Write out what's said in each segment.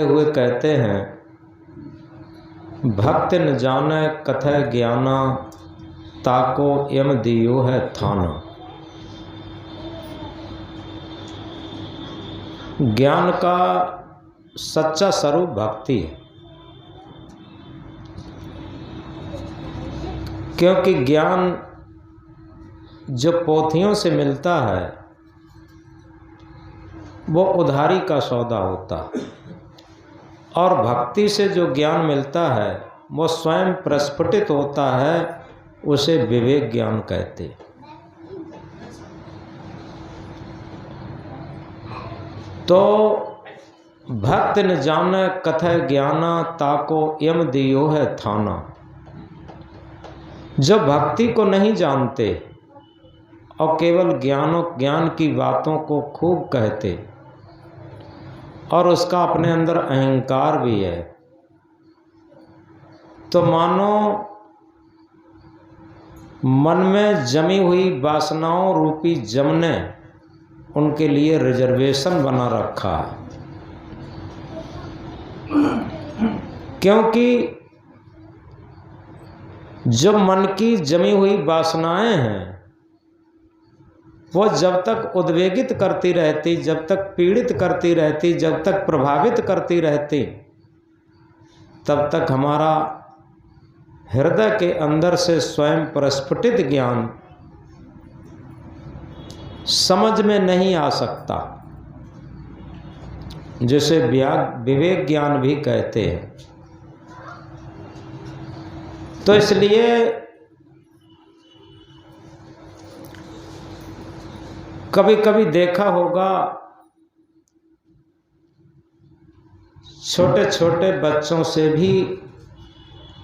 हुए कहते हैं, भक्त न जाने कथय ज्ञाना, ताको यम दियो है थाना। ज्ञान का सच्चा स्वरूप भक्ति है, क्योंकि ज्ञान जो पोथियों से मिलता है वो उधारी का सौदा होता है, और भक्ति से जो ज्ञान मिलता है वो स्वयं प्रस्फुटित होता है, उसे विवेक ज्ञान कहते हैं। तो भक्त न जाने कथय ज्ञाना, ताको यम दियो है थाना। जो भक्ति को नहीं जानते और केवल ज्ञान की बातों को खूब कहते, और उसका अपने अंदर अहंकार भी है, तो मानो मन में जमी हुई वासनाओं रूपी जम ने उनके लिए रिजर्वेशन बना रखा है। क्योंकि जो मन की जमी हुई वासनाएं हैं वो जब तक उद्वेगित करती रहती, जब तक पीड़ित करती रहती, जब तक प्रभावित करती रहती, तब तक हमारा हृदय के अंदर से स्वयं प्रस्फुटित ज्ञान समझ में नहीं आ सकता, जिसे विवेक ज्ञान भी कहते हैं। तो इसलिए कभी कभी देखा होगा, छोटे छोटे बच्चों से भी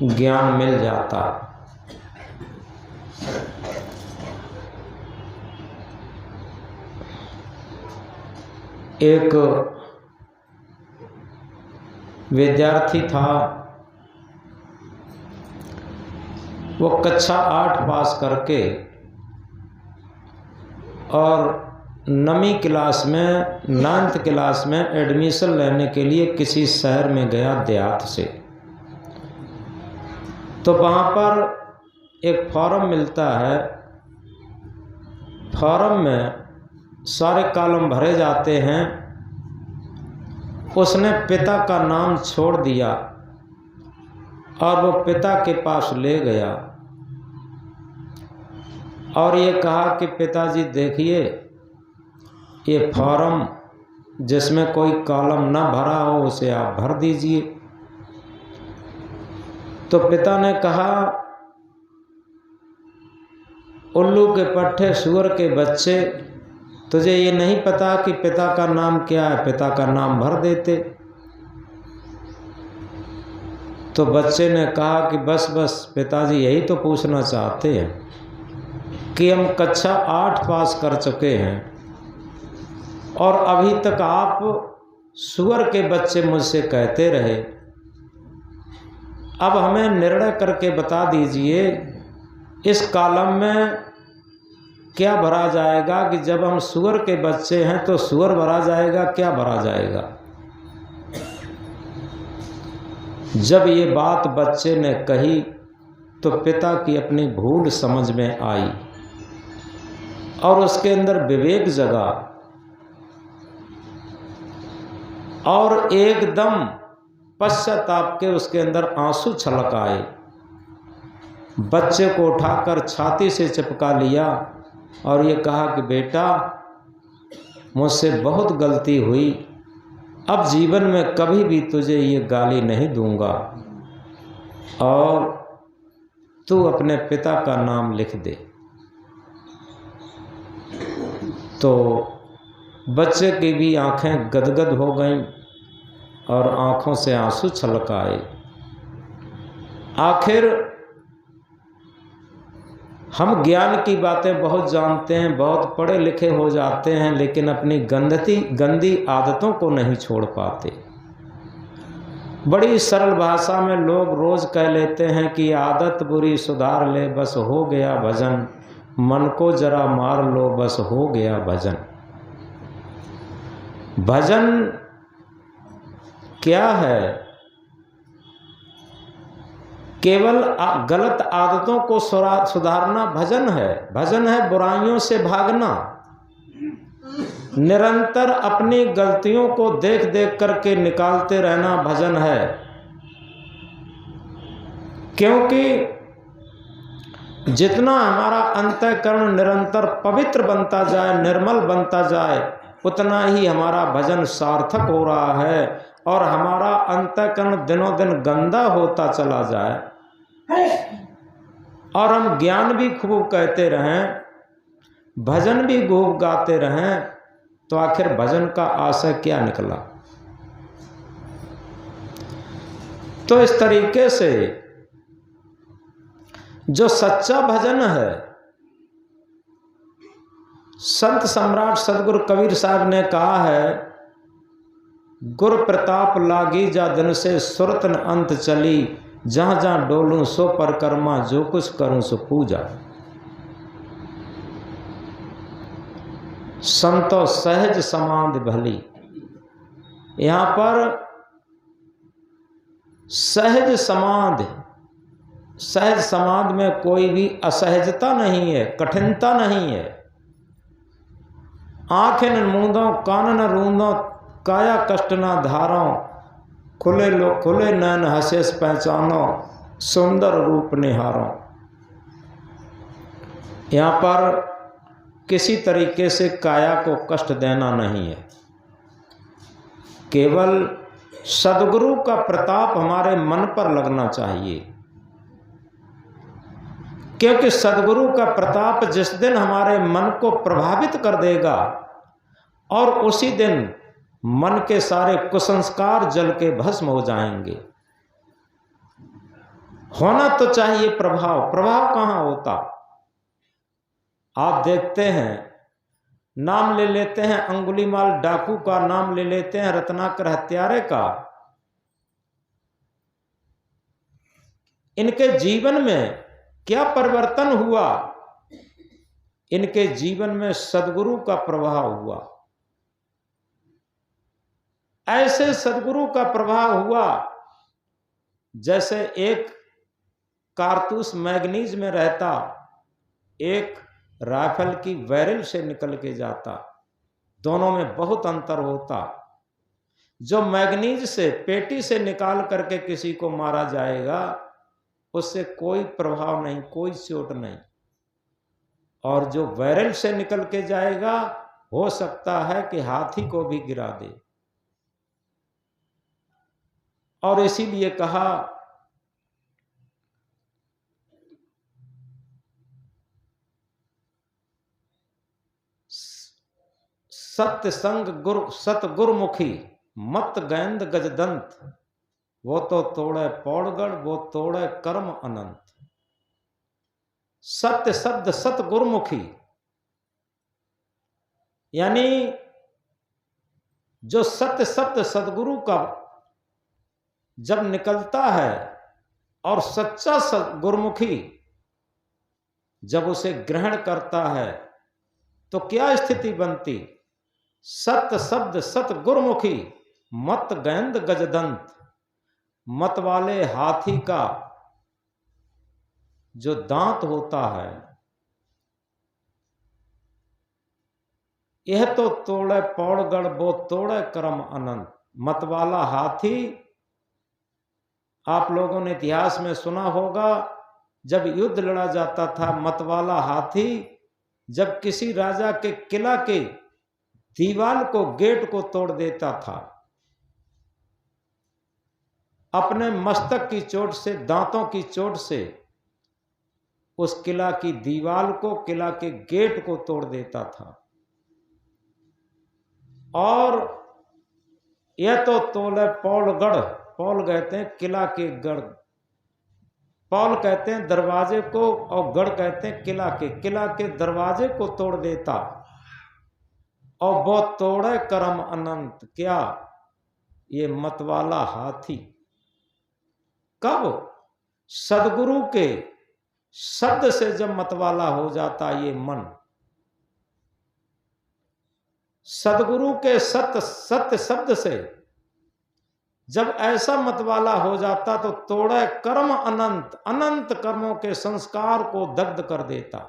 ज्ञान मिल जाता। एक विद्यार्थी था, वो कक्षा 8 पास करके और 9वीं क्लास में 9th क्लास में एडमिशन लेने के लिए किसी शहर में गया देहात से। तो वहाँ पर एक फॉर्म मिलता है, फॉर्म में सारे कॉलम भरे जाते हैं। उसने पिता का नाम छोड़ दिया और वो पिता के पास ले गया और ये कहा कि पिताजी देखिए, ये फॉर्म जिसमें कोई कॉलम न भरा हो उसे आप भर दीजिए। तो पिता ने कहा, उल्लू के पट्टे सूअर के बच्चे, तुझे ये नहीं पता कि पिता का नाम क्या है, पिता का नाम भर देते। तो बच्चे ने कहा कि बस बस पिताजी, यही तो पूछना चाहते हैं कि हम कक्षा 8 पास कर चुके हैं और अभी तक आप सूअर के बच्चे मुझसे कहते रहे। अब हमें निर्णय करके बता दीजिए, इस कॉलम में क्या भरा जाएगा कि जब हम सूअर के बच्चे हैं तो सूअर भरा जाएगा, क्या भरा जाएगा। जब ये बात बच्चे ने कही तो पिता की अपनी भूल समझ में आई और उसके अंदर विवेक जगा और एकदम पश्चाताप के उसके अंदर आंसू छलक आए। बच्चे को उठाकर छाती से चिपका लिया और ये कहा कि बेटा, मुझसे बहुत गलती हुई, अब जीवन में कभी भी तुझे ये गाली नहीं दूंगा और तू अपने पिता का नाम लिख दे। तो बच्चे की भी आंखें गदगद हो गईं और आंखों से आंसू छलक आए। आखिर हम ज्ञान की बातें बहुत जानते हैं, बहुत पढ़े लिखे हो जाते हैं, लेकिन अपनी गंदी आदतों को नहीं छोड़ पाते। बड़ी सरल भाषा में लोग रोज़ कह लेते हैं कि आदत बुरी सुधार ले, बस हो गया भजन, मन को जरा मार लो, बस हो गया भजन। भजन क्या है? केवल गलत आदतों को सुधारना भजन है। भजन है बुराइयों से भागना। निरंतर अपनी गलतियों को देख देख करके निकालते रहना भजन है। क्योंकि जितना हमारा अंतःकरण निरंतर पवित्र बनता जाए, निर्मल बनता जाए, उतना ही हमारा भजन सार्थक हो रहा है और हमारा अंतःकरण दिनों दिन गंदा होता चला जाए और हम ज्ञान भी खूब कहते रहें, भजन भी खूब गाते रहें, तो आखिर भजन का आशय क्या निकला? तो इस तरीके से जो सच्चा भजन है, संत सम्राट सदगुरु कबीर साहब ने कहा है, गुर प्रताप लागी जा दिन से सुरत न अंत चली, जहां जहां डोलूं सो परकर्मा, जो कुछ करूं सो पूजा। संतो सहज समाधि भली। यहां पर सहज समाधि, सहज समाधि में कोई भी असहजता नहीं है, कठिनता नहीं है। आंखें न मूंदो, कान न रूंदो, काया कष्ट न धारो, खुले नैन हसेस पहचानो, सुंदर रूप निहारो। यहाँ पर किसी तरीके से काया को कष्ट देना नहीं है, केवल सद्गुरु का प्रताप हमारे मन पर लगना चाहिए। क्योंकि सद्गुरु का प्रताप जिस दिन हमारे मन को प्रभावित कर देगा और उसी दिन मन के सारे कुसंस्कार जल के भस्म हो जाएंगे। होना तो चाहिए प्रभाव, प्रभाव कहाँ होता? आप देखते हैं, नाम ले लेते हैं अंगुलीमाल डाकू का, नाम ले लेते हैं रत्नाकर हत्यारे का। इनके जीवन में क्या परिवर्तन हुआ? इनके जीवन में सद्गुरु का प्रभाव हुआ। ऐसे सद्गुरु का प्रभाव हुआ जैसे एक कारतूस मैग्नीज में रहता, एक राइफल की बैरल से निकल के जाता, दोनों में बहुत अंतर होता। जो मैग्नीज से, पेटी से निकाल करके किसी को मारा जाएगा, उससे कोई प्रभाव नहीं, कोई चोट नहीं, और जो बैरल से निकल के जाएगा, हो सकता है कि हाथी को भी गिरा दे। और इसीलिए कहा, सत्य संग गुरु सतगुरुमुखी, मत गैंद गजदंत, वो तो तोड़े पौड़गढ़, वो तोड़े कर्म अनंत। सत्य शब्द सतगुरुमुखी, यानी जो सत्य शब्द सदगुरु का जब निकलता है और सच्चा गुरुमुखी जब उसे ग्रहण करता है, तो क्या स्थिति बनती? सत्य शब्द सतगुरुमुखी, मत गैंद गजदंत। मत वाले हाथी का जो दांत होता है, यह तो तोड़े पौड़गढ़, वो तोड़े कर्म अनंत। मत वाला हाथी, आप लोगों ने इतिहास में सुना होगा, जब युद्ध लड़ा जाता था, मत वाला हाथी जब किसी राजा के किला के दीवार को, गेट को तोड़ देता था, अपने मस्तक की चोट से, दांतों की चोट से उस किला की दीवार को, किला के गेट को तोड़ देता था। और यह तो तोले पौलगढ़, पौल कहते हैं किला के गढ़, पौल कहते हैं दरवाजे को, और गढ़ कहते हैं किला के दरवाजे को तोड़ देता। और वो तोड़े कर्म अनंत। क्या? ये मतवाला हाथी। कब? सदगुरु के शब्द से जब मतवाला हो जाता ये मन, सदगुरु के सत्य शब्द से जब ऐसा मत वाला हो जाता तो तोड़े कर्म अनंत, अनंत कर्मों के संस्कार को दग्ध कर देता,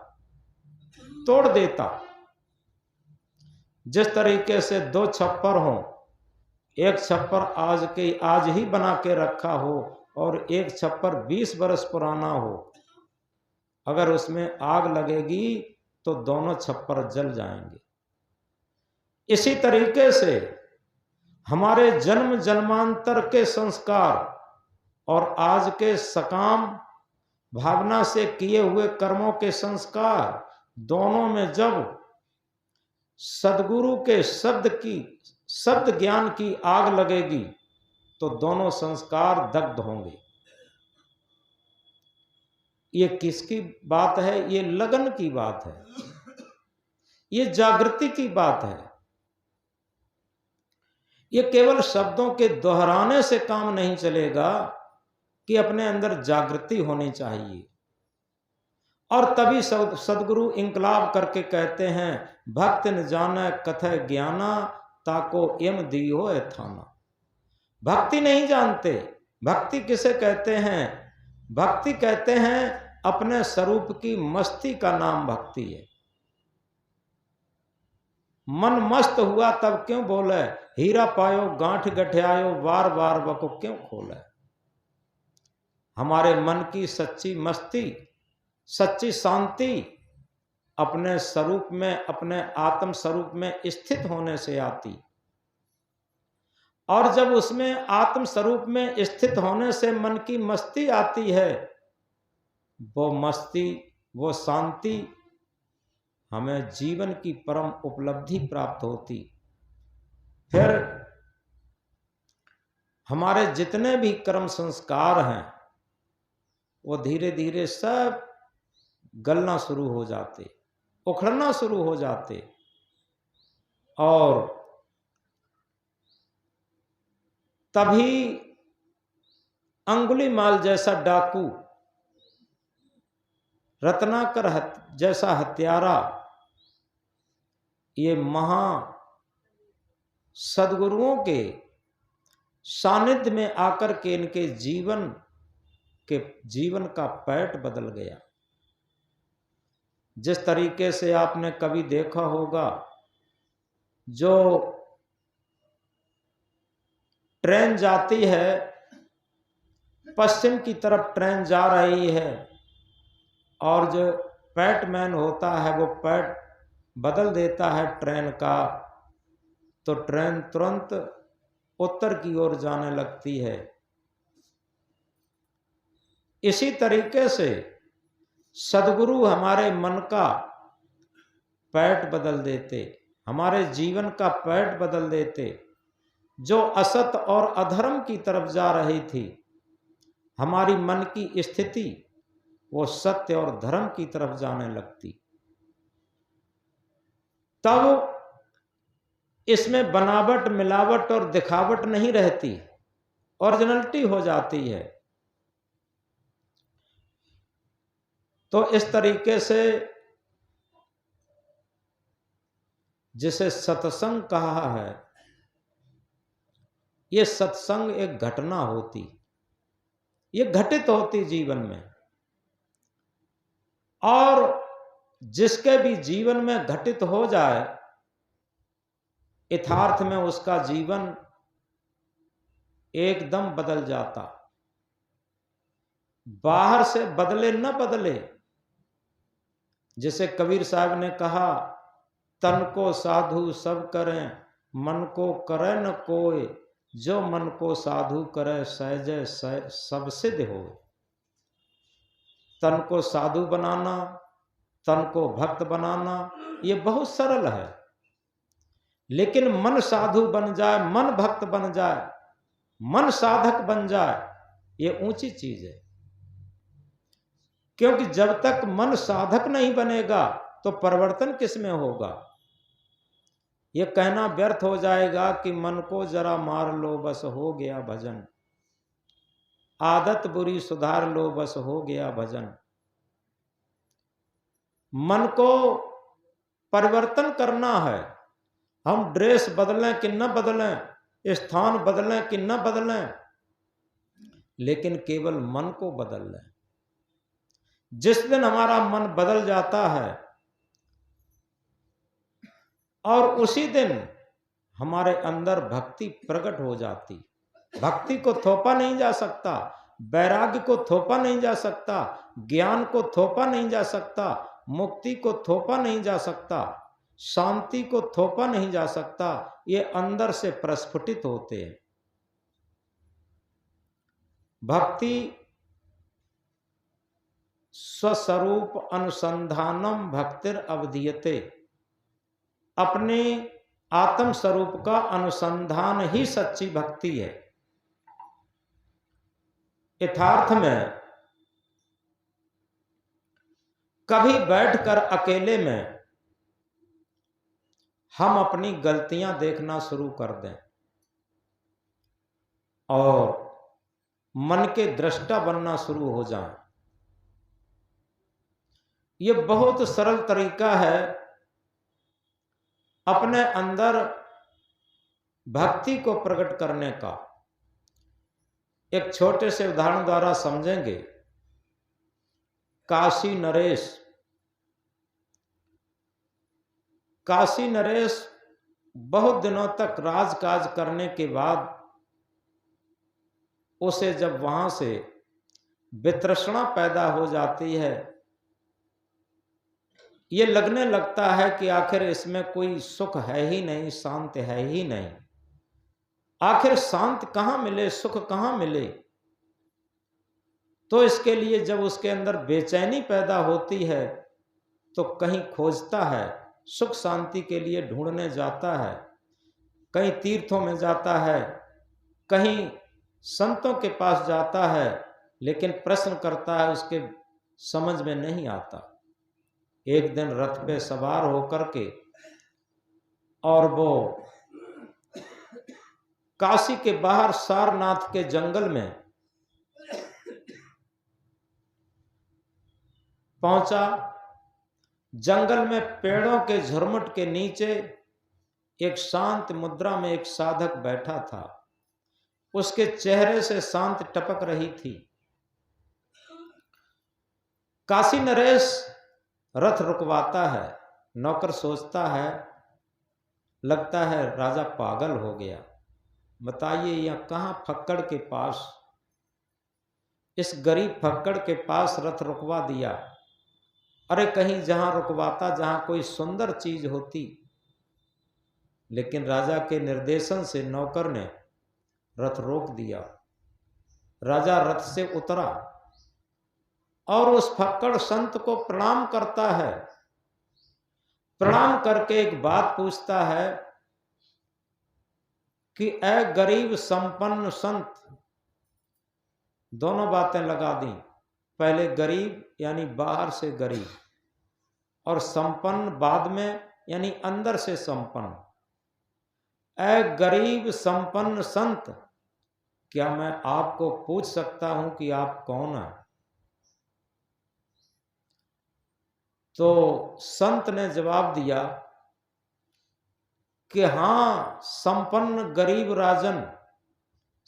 तोड़ देता। जिस तरीके से दो छप्पर हों, एक छप्पर आज ही बना के रखा हो और एक छप्पर 20 बरस पुराना हो, अगर उसमें आग लगेगी तो दोनों छप्पर जल जाएंगे। इसी तरीके से हमारे जन्म जन्मांतर के संस्कार और आज के सकाम भावना से किए हुए कर्मों के संस्कार, दोनों में जब सदगुरु के शब्द ज्ञान की आग लगेगी तो दोनों संस्कार दग्ध होंगे। ये किसकी बात है? ये लगन की बात है, ये जागृति की बात है। ये केवल शब्दों के दोहराने से काम नहीं चलेगा कि अपने अंदर जागृति होनी चाहिए। और तभी सदगुरु इंकलाब करके कहते हैं, भक्त न जाने कथय ज्ञाना, ताको यम दियो थाना। भक्ति नहीं जानते। भक्ति किसे कहते हैं? भक्ति कहते हैं अपने स्वरूप की मस्ती का नाम भक्ति है। मन मस्त हुआ तब क्यों बोले, हीरा पायो गांठ गठियायो, बार बार बको क्यों खोले। हमारे मन की सच्ची मस्ती, सच्ची शांति अपने स्वरूप में, अपने आत्म स्वरूप में स्थित होने से आती। और जब उसमें आत्म स्वरूप में स्थित होने से मन की मस्ती आती है, वो मस्ती, वो शांति हमें जीवन की परम उपलब्धि प्राप्त होती। फिर हमारे जितने भी कर्म संस्कार हैं वो धीरे धीरे सब गलना शुरू हो जाते, उखड़ना शुरू हो जाते। और तभी अंगुलीमाल जैसा डाकू, रत्नाकर जैसा हत्यारा, ये महा सद्गुरुओं के सानिध्य में आकर के इनके जीवन का पैठ बदल गया। जिस तरीके से आपने कभी देखा होगा, जो ट्रेन जाती है, पश्चिम की तरफ ट्रेन जा रही है, और जो पैटमैन होता है वो पैट बदल देता है ट्रेन का, तो ट्रेन तुरंत उत्तर की ओर जाने लगती है। इसी तरीके से सद्गुरु हमारे मन का पैठ बदल देते, हमारे जीवन का पैठ बदल देते। जो असत और अधर्म की तरफ जा रही थी, हमारी मन की स्थिति वो सत्य और धर्म की तरफ जाने लगती। तब इसमें बनावट, मिलावट और दिखावट नहीं रहती, ओरिजिनलिटी हो जाती है। तो इस तरीके से जिसे सत्संग कहा है, ये सत्संग एक घटना होती, ये घटित होती जीवन में। और जिसके भी जीवन में घटित हो जाए, यथार्थ में उसका जीवन एकदम बदल जाता। बाहर से बदले न बदले, जैसे कबीर साहब ने कहा, तन को साधु सब करें, मन को करे न कोई, जो मन को साधु करे सहज सब सिद्ध हो। तन को साधु बनाना, तन को भक्त बनाना, ये बहुत सरल है। लेकिन मन साधु बन जाए, मन भक्त बन जाए, मन साधक बन जाए, ये ऊंची चीज है। क्योंकि जब तक मन साधक नहीं बनेगा तो परिवर्तन किस में होगा? ये कहना व्यर्थ हो जाएगा कि मन को जरा मार लो बस हो गया भजन, आदत बुरी सुधार लो बस हो गया भजन। मन को परिवर्तन करना है। हम ड्रेस बदलें कि न बदलें, स्थान बदलें कि न बदलें, लेकिन केवल मन को बदल लें। जिस दिन हमारा मन बदल जाता है और उसी दिन हमारे अंदर भक्ति प्रकट हो जाती। भक्ति को थोपा नहीं जा सकता, वैराग्य को थोपा नहीं जा सकता, ज्ञान को थोपा नहीं जा सकता, मुक्ति को थोपा नहीं जा सकता, शांति को थोपा नहीं जा सकता। ये अंदर से प्रस्फुटित होते हैं। भक्ति स्वस्वरूप अनुसंधानम भक्तिर अवधीयते। अपने आत्म स्वरूप का अनुसंधान ही सच्ची भक्ति है। यथार्थ में कभी बैठकर अकेले में हम अपनी गलतियां देखना शुरू कर दें और मन के दृष्टा बनना शुरू हो जाएं। ये बहुत सरल तरीका है अपने अंदर भक्ति को प्रकट करने का। एक छोटे से उदाहरण द्वारा समझेंगे। काशी नरेश बहुत दिनों तक राजकाज करने के बाद उसे जब वहां से वितृष्णा पैदा हो जाती है, ये लगने लगता है कि आखिर इसमें कोई सुख है ही नहीं, शांत है ही नहीं। आखिर शांत कहां मिले, सुख कहां मिले। तो इसके लिए जब उसके अंदर बेचैनी पैदा होती है तो कहीं खोजता है, सुख शांति के लिए ढूंढने जाता है, कहीं तीर्थों में जाता है, कहीं संतों के पास जाता है, लेकिन प्रश्न करता है, उसके समझ में नहीं आता। एक दिन रथ पे सवार होकर के और वो काशी के बाहर सारनाथ के जंगल में पहुंचा। जंगल में पेड़ों के झुरमुट के नीचे एक शांत मुद्रा में एक साधक बैठा था। उसके चेहरे से शांत टपक रही थी। काशी नरेश रथ रुकवाता है। नौकर सोचता है, लगता है राजा पागल हो गया। बताइए यह कहां फक्कड़ के पास, इस गरीब फक्कड़ के पास रथ रुकवा दिया। अरे कहीं जहां रुकवाता, जहां कोई सुंदर चीज होती। लेकिन राजा के निर्देशन से नौकर ने रथ रोक दिया। राजा रथ से उतरा और उस फक्कड़ संत को प्रणाम करता है। प्रणाम करके एक बात पूछता है कि ऐ गरीब संपन्न संत। दोनों बातें लगा दी। पहले गरीब यानी बाहर से गरीब, और संपन्न बाद में यानी अंदर से संपन्न। ऐ गरीब संपन्न संत, क्या मैं आपको पूछ सकता हूं कि आप कौन हैं? तो संत ने जवाब दिया कि हां, संपन्न गरीब राजन।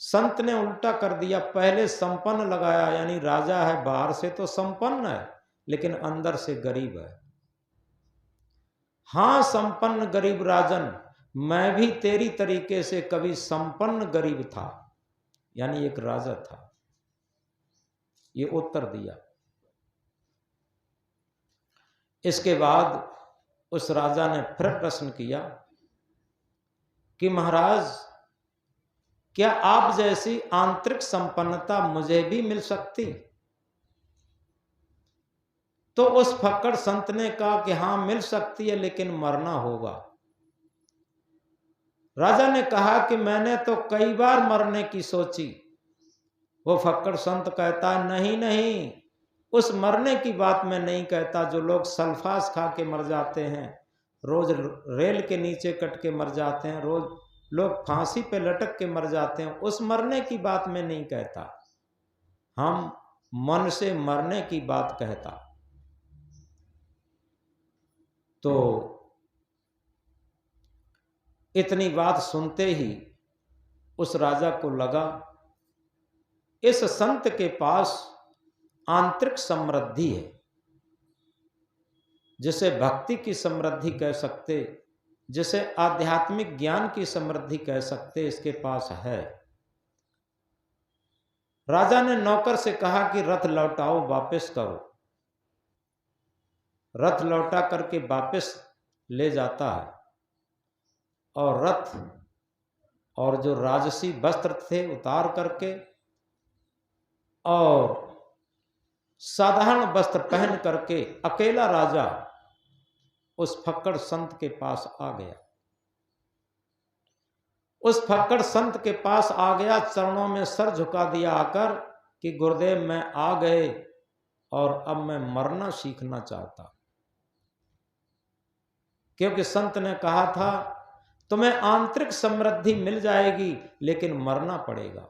संत ने उल्टा कर दिया, पहले संपन्न लगाया, यानी राजा है, बाहर से तो संपन्न है लेकिन अंदर से गरीब है। हां संपन्न गरीब राजन, मैं भी तेरी तरीके से कभी संपन्न गरीब था, यानी एक राजा था। ये उत्तर दिया। इसके बाद उस राजा ने फिर प्रश्न किया कि महाराज, क्या आप जैसी आंतरिक संपन्नता मुझे भी मिल सकती? तो उस फक्कड़ संत ने कहा कि हां मिल सकती है, लेकिन मरना होगा। राजा ने कहा कि मैंने तो कई बार मरने की सोची। वो फक्कड़ संत कहता है, नहीं नहीं, उस मरने की बात मैं नहीं कहता जो लोग सल्फास खा के मर जाते हैं, रोज रेल के नीचे कट के मर जाते हैं, रोज लोग फांसी पे लटक के मर जाते हैं। उस मरने की बात मैं नहीं कहता, हम मन से मरने की बात कहता। तो इतनी बात सुनते ही उस राजा को लगा इस संत के पास आंतरिक समृद्धि है, जिसे भक्ति की समृद्धि कह सकते, जिसे आध्यात्मिक ज्ञान की समृद्धि कह सकते, इसके पास है। राजा ने नौकर से कहा कि रथ लौटाओ, वापस करो। रथ लौटा करके वापस ले जाता है और रथ और जो राजसी वस्त्र थे उतार करके और साधारण वस्त्र पहन करके अकेला राजा उस फक्कड़ संत के पास आ गया। उस फक्कड़ संत के पास आ गया, चरणों में सर झुका दिया आकर कि गुरुदेव मैं आ गए और अब मैं मरना सीखना चाहता, क्योंकि संत ने कहा था तुम्हें आंतरिक समृद्धि मिल जाएगी लेकिन मरना पड़ेगा।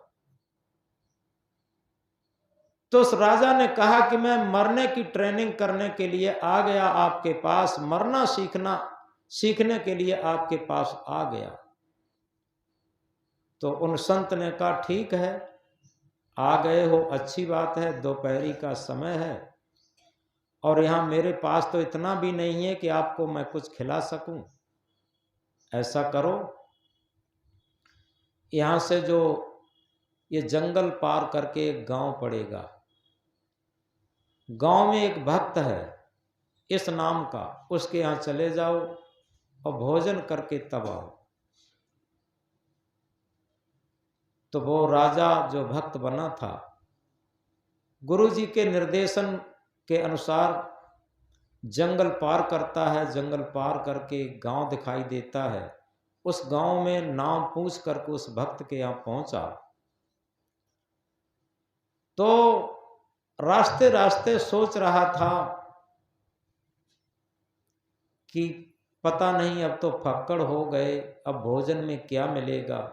तो उस राजा ने कहा कि मैं मरने की ट्रेनिंग करने के लिए आ गया आपके पास, मरना सीखने के लिए आपके पास आ गया। तो उन संत ने कहा ठीक है, आ गए हो, अच्छी बात है, दोपहरी का समय है और यहाँ मेरे पास तो इतना भी नहीं है कि आपको मैं कुछ खिला सकूं। ऐसा करो, यहाँ से जो ये जंगल पार करके एक गांव पड़ेगा, गांव में एक भक्त है इस नाम का, उसके यहाँ चले जाओ और भोजन करके तब आओ। तो वो राजा जो भक्त बना था, गुरुजी के निर्देशन के अनुसार जंगल पार करता है, जंगल पार करके गांव दिखाई देता है। उस गांव में नाम पूछ करके उस भक्त के यहाँ पहुंचा। तो रास्ते रास्ते सोच रहा था कि पता नहीं अब तो फक्कड़ हो गए, अब भोजन में क्या मिलेगा।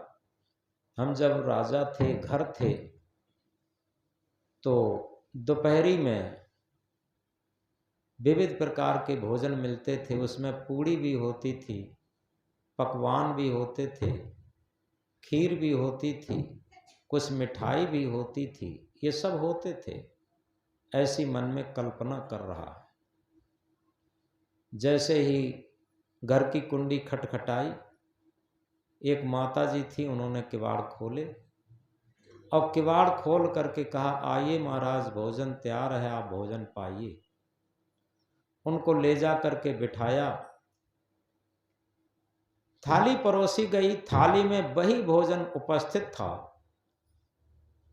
हम जब राजा थे, घर थे, तो दोपहरी में विविध प्रकार के भोजन मिलते थे, उसमें पूड़ी भी होती थी, पकवान भी होते थे, खीर भी होती थी, कुछ मिठाई भी होती थी, ये सब होते थे। ऐसी मन में कल्पना कर रहा है। जैसे ही घर की कुंडी खटखटाई, एक माता जी थी, उन्होंने किवाड़ खोले और किवाड़ खोल करके कहा आइए महाराज, भोजन तैयार है, आप भोजन पाइए। उनको ले जा करके बिठाया, थाली परोसी गई, थाली में वही भोजन उपस्थित था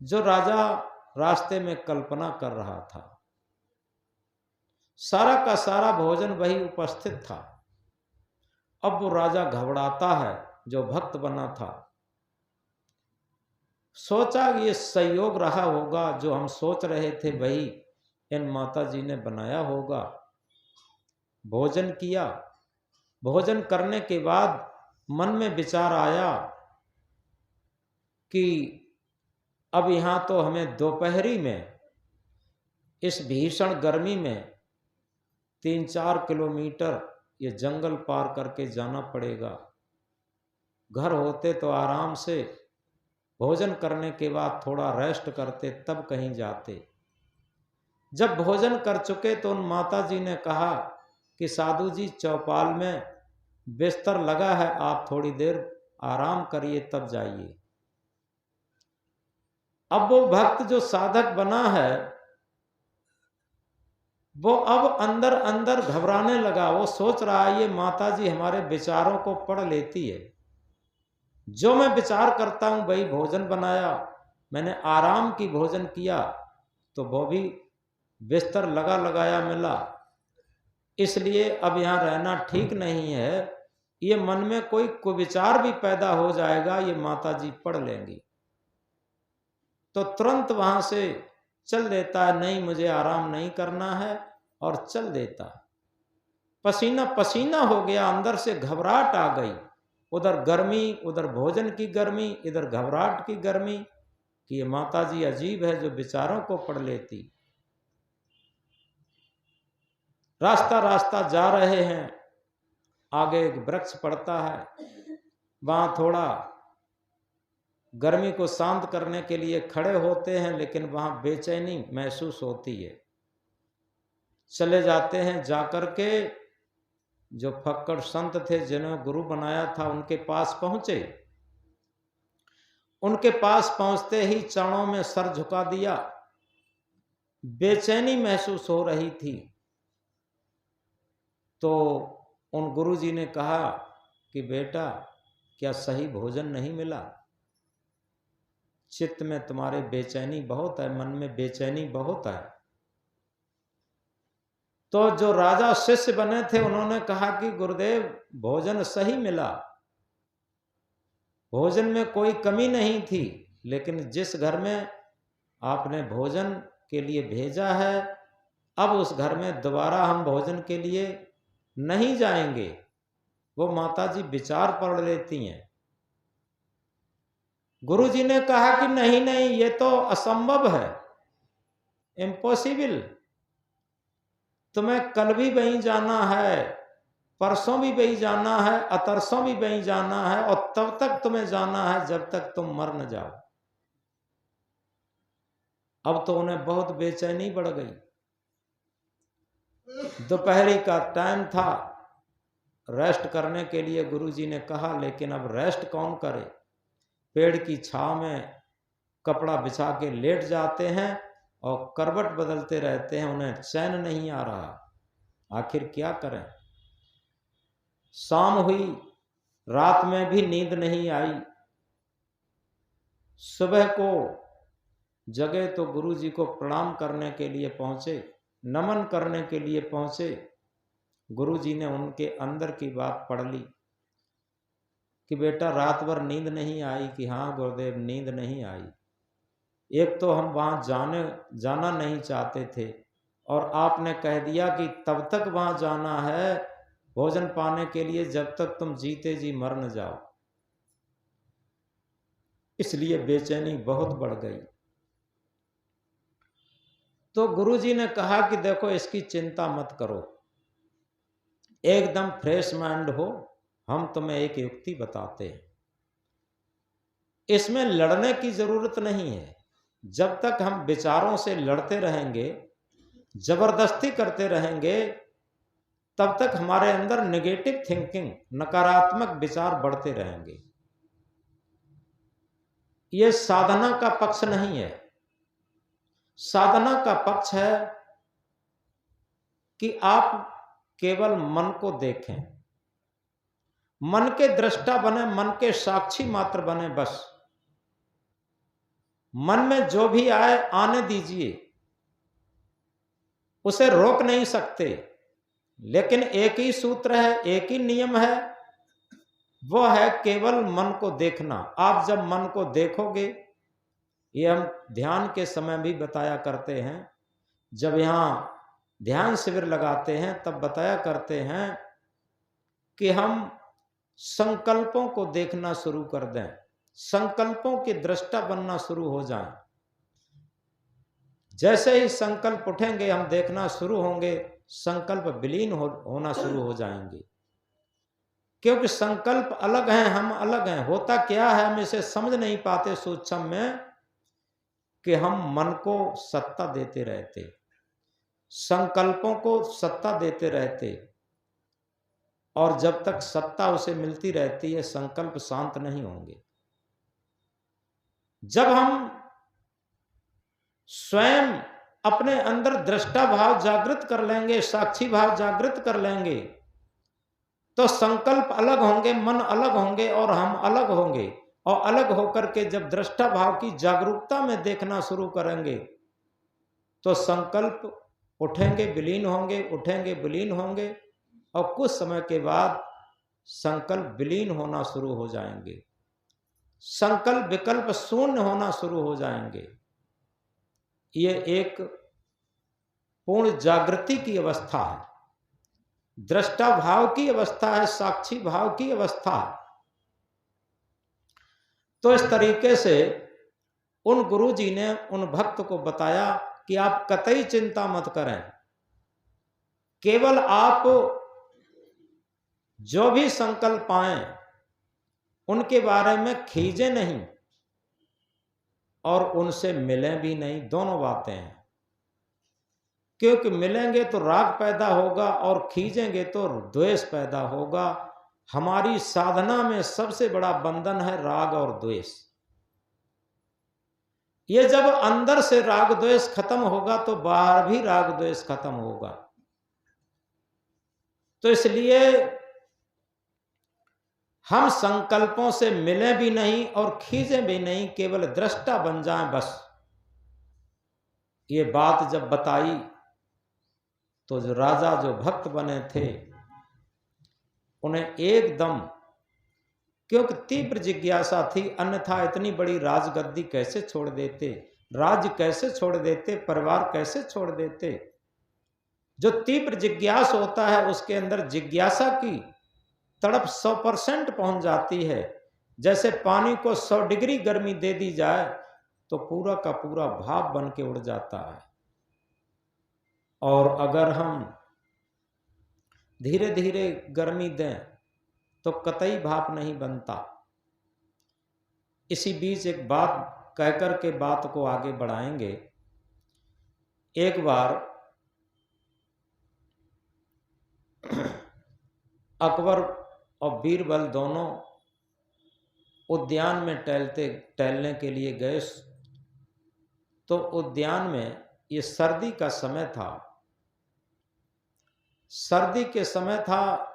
जो राजा रास्ते में कल्पना कर रहा था। सारा का सारा भोजन वही उपस्थित था। अब वो राजा घबराता है, जो भक्त बना था। सोचा ये संयोग रहा होगा, जो हम सोच रहे थे वही इन माता जी ने बनाया होगा। भोजन किया, भोजन करने के बाद मन में विचार आया कि अब यहाँ तो हमें दोपहरी में इस भीषण गर्मी में 3-4 किलोमीटर ये जंगल पार करके जाना पड़ेगा। घर होते तो आराम से भोजन करने के बाद थोड़ा रेस्ट करते, तब कहीं जाते। जब भोजन कर चुके तो उन माता जी ने कहा कि साधु जी चौपाल में बिस्तर लगा है, आप थोड़ी देर आराम करिए तब जाइए। अब वो भक्त जो साधक बना है वो अब अंदर अंदर घबराने लगा। वो सोच रहा है ये माता जी हमारे विचारों को पढ़ लेती है। जो मैं विचार करता हूं वही भोजन बनाया, मैंने आराम की भोजन किया तो वो भी बिस्तर लगा लगाया मिला, इसलिए अब यहाँ रहना ठीक नहीं है। ये मन में कोई कुविचार भी पैदा हो जाएगा, ये माता जी पढ़ लेंगी। तो तुरंत वहां से चल देता है, नहीं मुझे आराम नहीं करना है, और चल देता है। पसीना पसीना हो गया, अंदर से घबराहट आ गई। उधर गर्मी, उधर भोजन की गर्मी, इधर घबराहट की गर्मी कि ये माता जी अजीब है जो विचारों को पढ़ लेती। रास्ता रास्ता जा रहे हैं, आगे एक वृक्ष पड़ता है, वहां थोड़ा गर्मी को शांत करने के लिए खड़े होते हैं, लेकिन वहाँ बेचैनी महसूस होती है। चले जाते हैं, जाकर के जो फक्कड़ संत थे जिन्होंने गुरु बनाया था उनके पास पहुंचे। उनके पास पहुंचते ही चरणों में सर झुका दिया। बेचैनी महसूस हो रही थी। तो उन गुरुजी ने कहा कि बेटा, क्या सही भोजन नहीं मिला? चित्त में तुम्हारे बेचैनी बहुत है, मन में बेचैनी बहुत है। तो जो राजा शिष्य बने थे उन्होंने कहा कि गुरुदेव, भोजन सही मिला, भोजन में कोई कमी नहीं थी, लेकिन जिस घर में आपने भोजन के लिए भेजा है, अब उस घर में दोबारा हम भोजन के लिए नहीं जाएंगे। वो माताजी विचार पढ़ लेती हैं। गुरुजी ने कहा कि नहीं नहीं, ये तो असंभव है, इम्पॉसिबल। तुम्हें कल भी वहीं जाना है, परसों भी वहीं जाना है, अतरसों भी वहीं जाना है, और तब तक तुम्हें जाना है जब तक तुम मर न जाओ। अब तो उन्हें बहुत बेचैनी बढ़ गई। दोपहरी का टाइम था, रेस्ट करने के लिए गुरुजी ने कहा, लेकिन अब रेस्ट कौन करे? पेड़ की छांव में कपड़ा बिछा के लेट जाते हैं और करवट बदलते रहते हैं, उन्हें चैन नहीं आ रहा। आखिर क्या करें? शाम हुई, रात में भी नींद नहीं आई। सुबह को जगे तो गुरुजी को प्रणाम करने के लिए पहुंचे, नमन करने के लिए पहुंचे। गुरुजी ने उनके अंदर की बात पढ़ ली कि बेटा, रात भर नींद नहीं आई? कि हाँ गुरुदेव, नींद नहीं आई। एक तो हम वहाँ जाना नहीं चाहते थे, और आपने कह दिया कि तब तक वहाँ जाना है भोजन पाने के लिए जब तक तुम जीते जी मर न जाओ। इसलिए बेचैनी बहुत बढ़ गई। तो गुरुजी ने कहा कि देखो, इसकी चिंता मत करो, एकदम फ्रेश माइंड हो, हम तुम्हें एक युक्ति बताते हैं। इसमें लड़ने की जरूरत नहीं है। जब तक हम विचारों से लड़ते रहेंगे, जबरदस्ती करते रहेंगे, तब तक हमारे अंदर नेगेटिव थिंकिंग, नकारात्मक विचार बढ़ते रहेंगे। यह साधना का पक्ष नहीं है। साधना का पक्ष है कि आप केवल मन को देखें, मन के दृष्टा बने, मन के साक्षी मात्र बने। बस मन में जो भी आए आने दीजिए, उसे रोक नहीं सकते, लेकिन एक ही सूत्र है, एक ही नियम है, वो है केवल मन को देखना। आप जब मन को देखोगे, ये हम ध्यान के समय भी बताया करते हैं, जब यहाँ ध्यान शिविर लगाते हैं तब बताया करते हैं कि हम संकल्पों को देखना शुरू कर दें, संकल्पों के दृष्टा बनना शुरू हो जाएं। जैसे ही संकल्प उठेंगे हम देखना शुरू होंगे, संकल्प विलीन होना शुरू हो जाएंगे। क्योंकि संकल्प अलग हैं, हम अलग हैं। होता क्या है, हम इसे समझ नहीं पाते सूक्ष्म में, कि हम मन को सत्ता देते रहते, संकल्पों को सत्ता देते रहते, और जब तक सत्ता उसे मिलती रहती है संकल्प शांत नहीं होंगे। जब हम स्वयं अपने अंदर दृष्टा भाव जागृत कर लेंगे, साक्षी भाव जागृत कर लेंगे, तो संकल्प अलग होंगे, मन अलग होंगे और हम अलग होंगे। और अलग होकर के जब दृष्टा भाव की जागरूकता में देखना शुरू करेंगे तो संकल्प उठेंगे, विलीन होंगे, उठेंगे, विलीन होंगे, और कुछ समय के बाद संकल्प विलीन होना शुरू हो जाएंगे, संकल्प विकल्प शून्य होना शुरू हो जाएंगे। ये एक पूर्ण जागृति की अवस्था है, दृष्टा भाव की अवस्था है, साक्षी भाव की अवस्था है। तो इस तरीके से उन गुरुजी ने उन भक्त को बताया कि आप कतई चिंता मत करें, केवल आप जो भी संकल्प आए उनके बारे में खींचे नहीं, और उनसे मिलें भी नहीं, दोनों बातें हैं। क्योंकि मिलेंगे तो राग पैदा होगा और खींचेंगे तो द्वेष पैदा होगा। हमारी साधना में सबसे बड़ा बंधन है राग और द्वेष। ये जब अंदर से राग द्वेष खत्म होगा तो बाहर भी राग द्वेष खत्म होगा। तो इसलिए हम संकल्पों से मिलें भी नहीं और खींचें भी नहीं, केवल दृष्टा बन जाएं बस। ये बात जब बताई तो जो राजा जो भक्त बने थे उन्हें एकदम, क्योंकि तीव्र जिज्ञासा थी, अन्यथा इतनी बड़ी राजगद्दी कैसे छोड़ देते, राज्य कैसे छोड़ देते, परिवार कैसे छोड़ देते। जो तीव्र जिज्ञास होता है उसके अंदर जिज्ञासा की तड़प 100% पहुंच जाती है। जैसे पानी को 100 डिग्री गर्मी दे दी जाए तो पूरा का पूरा भाप बन के उड़ जाता है। और अगर हम धीरे धीरे गर्मी दें तो कतई भाप नहीं बनता। इसी बीच एक बात कहकर के बात को आगे बढ़ाएंगे। एक बार अकबर और बीरबल दोनों उद्यान में टहलने के लिए गए। तो उद्यान में ये सर्दी का समय था, सर्दी के समय था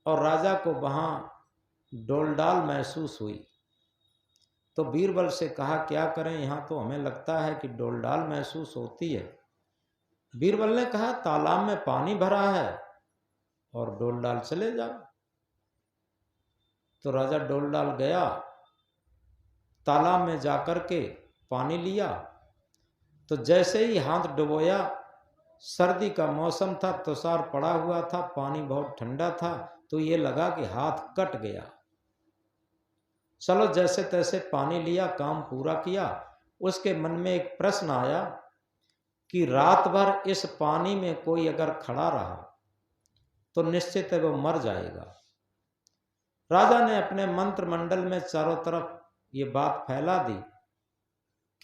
और राजा को वहां डोलडाल महसूस हुई। तो बीरबल से कहा क्या करें, यहां तो हमें लगता है कि डोलडाल महसूस होती है। बीरबल ने कहा तालाब में पानी भरा है और डोलडाल चले जाओ। तो राजा डोलडाल गया, तालाब में जाकर के पानी लिया। तो जैसे ही हाथ डुबोया, सर्दी का मौसम था, तुषार पड़ा हुआ था, पानी बहुत ठंडा था, तो ये लगा कि हाथ कट गया। चलो जैसे तैसे पानी लिया, काम पूरा किया। उसके मन में एक प्रश्न आया कि रात भर इस पानी में कोई अगर खड़ा रहा तो निश्चित है वो मर जाएगा। राजा ने अपने मंत्रिमंडल में चारों तरफ ये बात फैला दी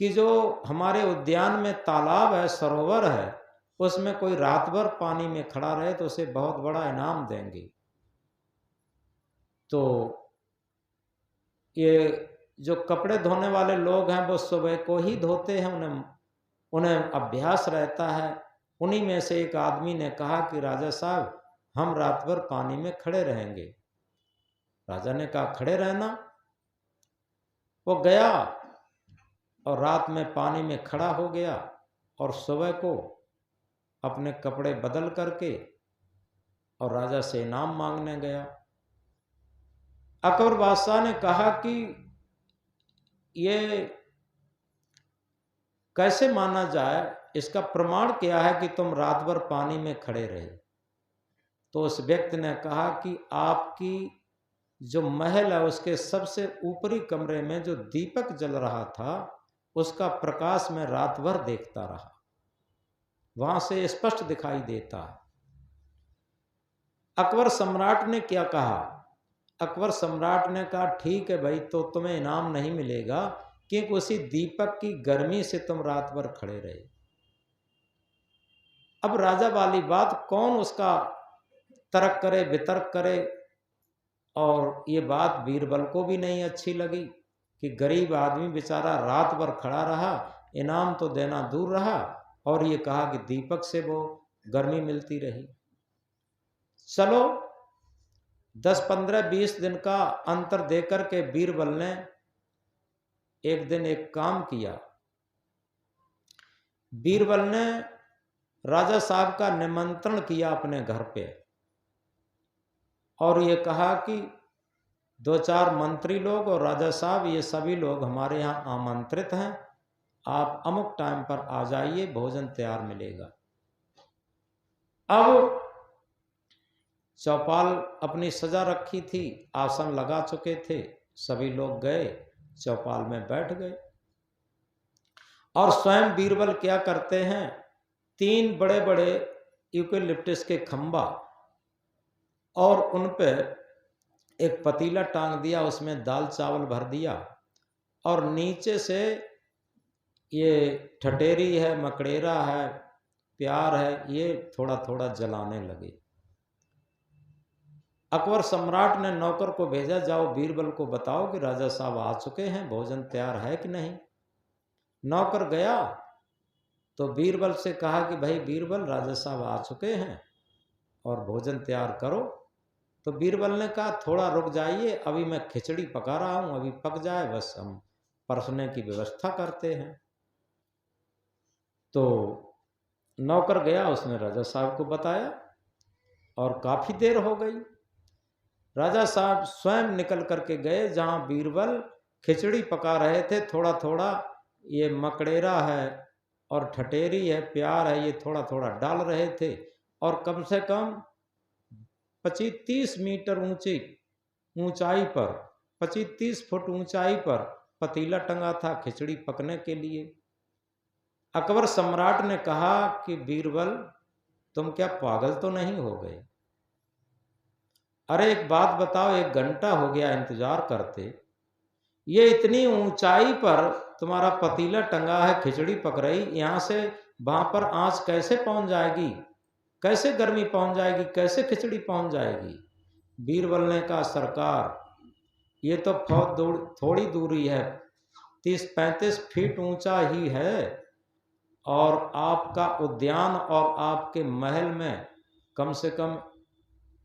कि जो हमारे उद्यान में तालाब है, सरोवर है, उसमें कोई रात भर पानी में खड़ा रहे तो उसे बहुत बड़ा इनाम देंगे। तो ये जो कपड़े धोने वाले लोग हैं वो सुबह को ही धोते हैं, उन्हें अभ्यास रहता है। उन्हीं में से एक आदमी ने कहा कि राजा साहब हम रात भर पानी में खड़े रहेंगे। राजा ने कहा खड़े रहना। वो गया और रात में पानी में खड़ा हो गया और सुबह को अपने कपड़े बदल करके और राजा से इनाम मांगने गया। अकबर बादशाह ने कहा कि ये कैसे माना जाए, इसका प्रमाण क्या है कि तुम रात भर पानी में खड़े रहे। तो उस व्यक्ति ने कहा कि आपकी जो महल है उसके सबसे ऊपरी कमरे में जो दीपक जल रहा था उसका प्रकाश मैं रात भर देखता रहा, वहां से स्पष्ट दिखाई देता है। अकबर सम्राट ने क्या कहा? अकबर सम्राट ने कहा ठीक है भाई, तो तुम्हें इनाम नहीं मिलेगा क्योंकि उसी दीपक की गर्मी से तुम रात भर खड़े रहे। अब राजा वाली बात कौन उसका तर्क करे, वितर्क करे। और ये बात बीरबल को भी नहीं अच्छी लगी कि गरीब आदमी बेचारा रात भर खड़ा रहा, इनाम तो देना दूर रहा और ये कहा कि दीपक से वो गर्मी मिलती रही। चलो 10, 15, 20 दिन का अंतर देकर के बीरबल ने एक दिन एक काम किया। बीरबल ने राजा साहब का निमंत्रण किया अपने घर पे और ये कहा कि 2-4 मंत्री लोग और राजा साहब ये सभी लोग हमारे यहाँ आमंत्रित हैं, आप अमुक टाइम पर आ जाइए, भोजन तैयार मिलेगा। अब चौपाल अपनी सजा रखी थी, आसन लगा चुके थे, सभी लोग गए, चौपाल में बैठ गए और स्वयं बीरबल क्या करते हैं, 3 बड़े बड़े यूकेलिप्टस के खंबा और उन पे एक पतीला टांग दिया, उसमें दाल चावल भर दिया और नीचे से ये ठठेरी है, मकड़ेरा है, प्यार है, ये थोड़ा थोड़ा जलाने लगे। अकबर सम्राट ने नौकर को भेजा, जाओ बीरबल को बताओ कि राजा साहब आ चुके हैं, भोजन तैयार है कि नहीं। नौकर गया तो बीरबल से कहा कि भाई बीरबल, राजा साहब आ चुके हैं और भोजन तैयार करो। तो बीरबल ने कहा थोड़ा रुक जाइए, अभी मैं खिचड़ी पका रहा हूं, अभी पक जाए बस हम परसने की व्यवस्था करते हैं। तो नौकर गया, उसने राजा साहब को बताया और काफी देर हो गई। राजा साहब स्वयं निकल करके गए जहां बीरबल खिचड़ी पका रहे थे। थोड़ा थोड़ा ये मकड़ेरा है और ठठेरी है, प्यार है, ये थोड़ा थोड़ा डाल रहे थे। और कम से कम 25-30 मीटर ऊंचाई पर, 25-30 फुट ऊंचाई पर पतीला टंगा था खिचड़ी पकने के लिए। अकबर सम्राट ने कहा कि बीरबल, तुम क्या पागल तो नहीं हो गए? अरे एक बात बताओ, 1 घंटा हो गया इंतजार करते, ये इतनी ऊंचाई पर तुम्हारा पतीला टंगा है, खिचड़ी पक रही, यहां से वहां पर आंच कैसे पहुंच जाएगी, कैसे गर्मी पहुंच जाएगी, कैसे खिचड़ी पहुंच जाएगी? बीरबल ने कहा सरकार, ये तो बहुत थोड़ी दूरी है, 30-35 फीट ऊंचा ही है, और आपका उद्यान और आपके महल में कम से कम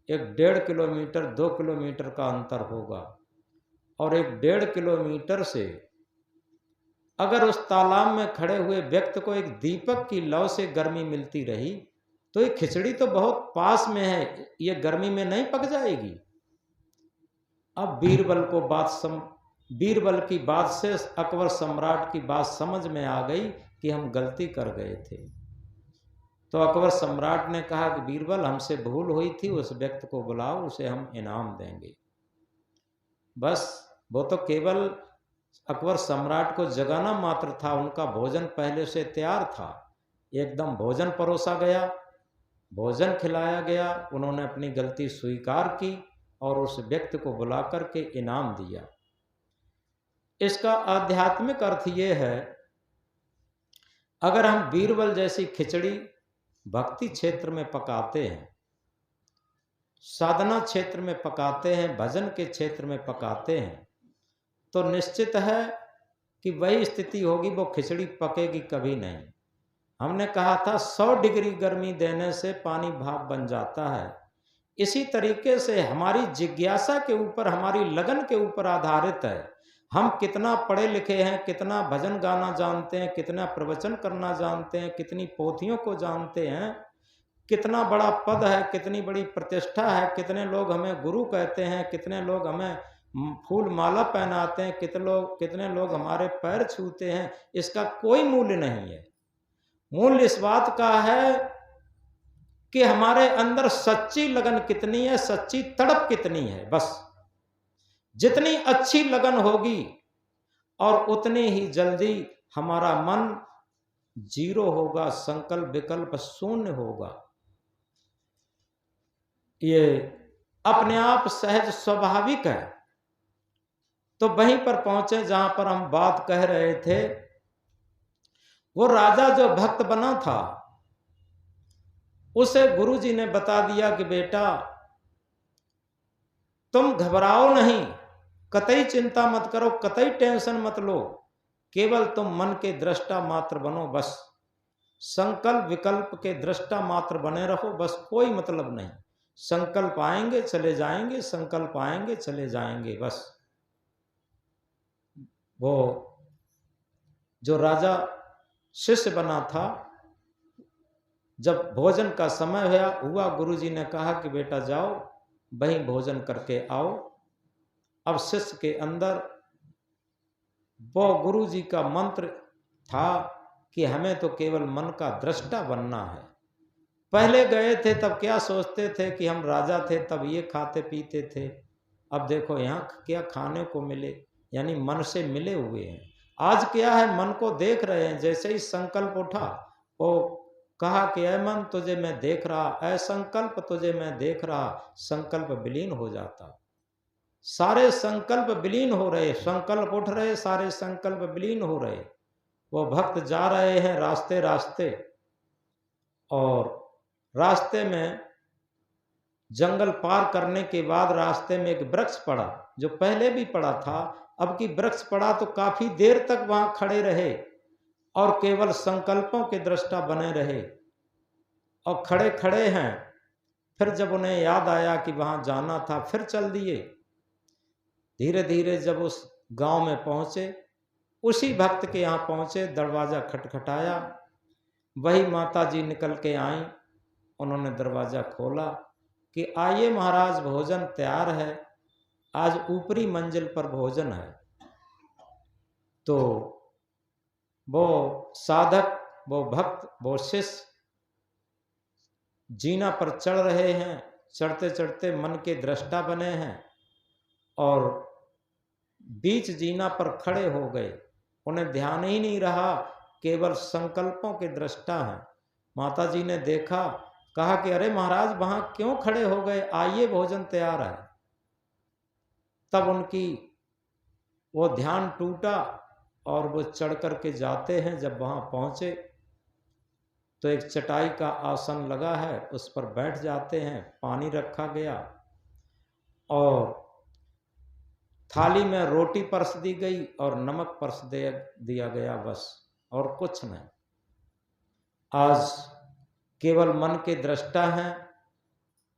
1-1.5 किलोमीटर 2 किलोमीटर का अंतर होगा। और 1-1.5 किलोमीटर से अगर उस तालाब में खड़े हुए व्यक्ति को एक दीपक की लौ से गर्मी मिलती रही, तो ये खिचड़ी तो बहुत पास में है, ये गर्मी में नहीं पक जाएगी। अब बीरबल की बात से अकबर सम्राट की बात समझ में आ गई कि हम गलती कर गए थे। तो अकबर सम्राट ने कहा कि बीरबल, हमसे भूल हुई थी, उस व्यक्ति को बुलाओ, उसे हम इनाम देंगे। बस वो तो केवल अकबर सम्राट को जगाना मात्र था, उनका भोजन पहले से तैयार था। एकदम भोजन परोसा गया, भोजन खिलाया गया, उन्होंने अपनी गलती स्वीकार की और उस व्यक्ति को बुला करके इनाम दिया। इसका आध्यात्मिक अर्थ ये है, अगर हम बीरबल जैसी खिचड़ी भक्ति क्षेत्र में पकाते हैं, साधना क्षेत्र में पकाते हैं, भजन के क्षेत्र में पकाते हैं, तो निश्चित है कि वही स्थिति होगी, वो खिचड़ी पकेगी कभी नहीं। हमने कहा था 100 डिग्री गर्मी देने से पानी भाप बन जाता है। इसी तरीके से हमारी जिज्ञासा के ऊपर, हमारी लगन के ऊपर आधारित है। हम कितना पढ़े लिखे हैं, कितना भजन गाना जानते हैं, कितना प्रवचन करना जानते हैं, कितनी पोथियों को जानते हैं, कितना बड़ा पद है, कितनी बड़ी प्रतिष्ठा है, कितने लोग हमें गुरु कहते हैं, कितने लोग हमें फूल माला पहनाते हैं, कितने लोग हमारे पैर छूते हैं, इसका कोई मूल्य नहीं है। मूल्य इस बात का है कि हमारे अंदर सच्ची लगन कितनी है, सच्ची तड़प कितनी है। बस जितनी अच्छी लगन होगी और उतनी ही जल्दी हमारा मन 0 होगा, संकल्प विकल्प शून्य होगा। ये अपने आप सहज स्वाभाविक है। तो वहीं पर पहुंचे जहां पर हम बात कह रहे थे। वो राजा जो भक्त बना था, उसे गुरुजी ने बता दिया कि बेटा तुम घबराओ नहीं, कतई चिंता मत करो, कतई टेंशन मत लो, केवल तुम मन के दृष्टा मात्र बनो, बस संकल्प विकल्प के दृष्टा मात्र बने रहो, बस कोई मतलब नहीं। संकल्प आएंगे चले जाएंगे, संकल्प आएंगे चले जाएंगे। बस वो जो राजा शिष्य बना था, जब भोजन का समय हुआ, गुरुजी ने कहा कि बेटा जाओ वहीं भोजन करके आओ। अब शिष्य के अंदर वो गुरुजी का मंत्र था कि हमें तो केवल मन का दृष्टा बनना है। पहले गए थे तब क्या सोचते थे कि हम राजा थे, तब ये खाते पीते थे। अब देखो यहाँ क्या खाने को मिले, यानी मन से मिले हुए हैं। आज क्या है, मन को देख रहे हैं। जैसे ही संकल्प उठा, वो कहा कि ऐ मन तुझे मैं देख रहा, ऐ संकल्प तुझे मैं देख रहा, संकल्प विलीन हो जाता। सारे संकल्प विलीन हो रहे, संकल्प उठ रहे, सारे संकल्प विलीन हो रहे। वो भक्त जा रहे हैं रास्ते रास्ते, और रास्ते में जंगल पार करने के बाद रास्ते में एक वृक्ष पड़ा, जो पहले भी पड़ा था। अब की वृक्ष पड़ा तो काफी देर तक वहां खड़े रहे और केवल संकल्पों के दृष्टा बने रहे, और खड़े खड़े हैं। फिर जब उन्हें याद आया कि वहां जाना था, फिर चल दिए। धीरे धीरे जब उस गांव में पहुंचे, उसी भक्त के यहाँ पहुंचे, दरवाजा खटखटाया। वही माता जी निकल के आई। उन्होंने दरवाजा खोला कि आइए महाराज, भोजन तैयार है, आज ऊपरी मंजिल पर भोजन है। तो वो साधक, वो भक्त, वो शिष्य जीना पर चढ़ रहे हैं। चढ़ते चढ़ते मन के दृष्टा बने हैं और बीच जीना पर खड़े हो गए। उन्हें ध्यान ही नहीं रहा, केवल संकल्पों के दृष्टा हैं। माता जी ने देखा, कहा कि अरे महाराज, वहां क्यों खड़े हो गए, आइए भोजन तैयार है। तब उनकी वो ध्यान टूटा और वो चढ़ करके जाते हैं। जब वहां पहुंचे तो एक चटाई का आसन लगा है, उस पर बैठ जाते हैं। पानी रखा गया और थाली में रोटी परस दी गई और नमक परस दिया गया, बस, और कुछ नहीं। आज केवल मन के दृष्टा हैं,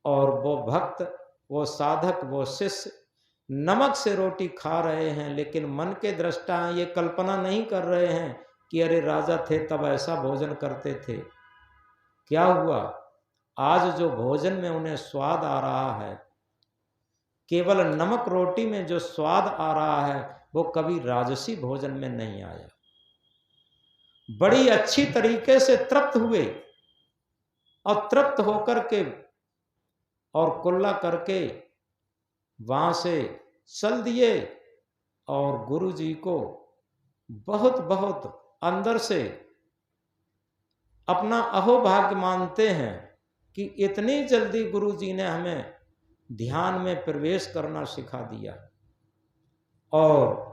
और वो भक्त, वो साधक, वो शिष्य नमक से रोटी खा रहे हैं, लेकिन मन के दृष्टा हैं। ये कल्पना नहीं कर रहे हैं कि अरे राजा थे तब ऐसा भोजन करते थे। क्या हुआ, आज जो भोजन में उन्हें स्वाद आ रहा है, केवल नमक रोटी में जो स्वाद आ रहा है, वो कभी राजसी भोजन में नहीं आया। बड़ी अच्छी तरीके से तृप्त हुए, और तृप्त होकर के और कुल्ला करके वहां से चल दिए। और गुरु जी को बहुत बहुत अंदर से अपना अहोभाग्य मानते हैं कि इतनी जल्दी गुरु जी ने हमें ध्यान में प्रवेश करना सिखा दिया। और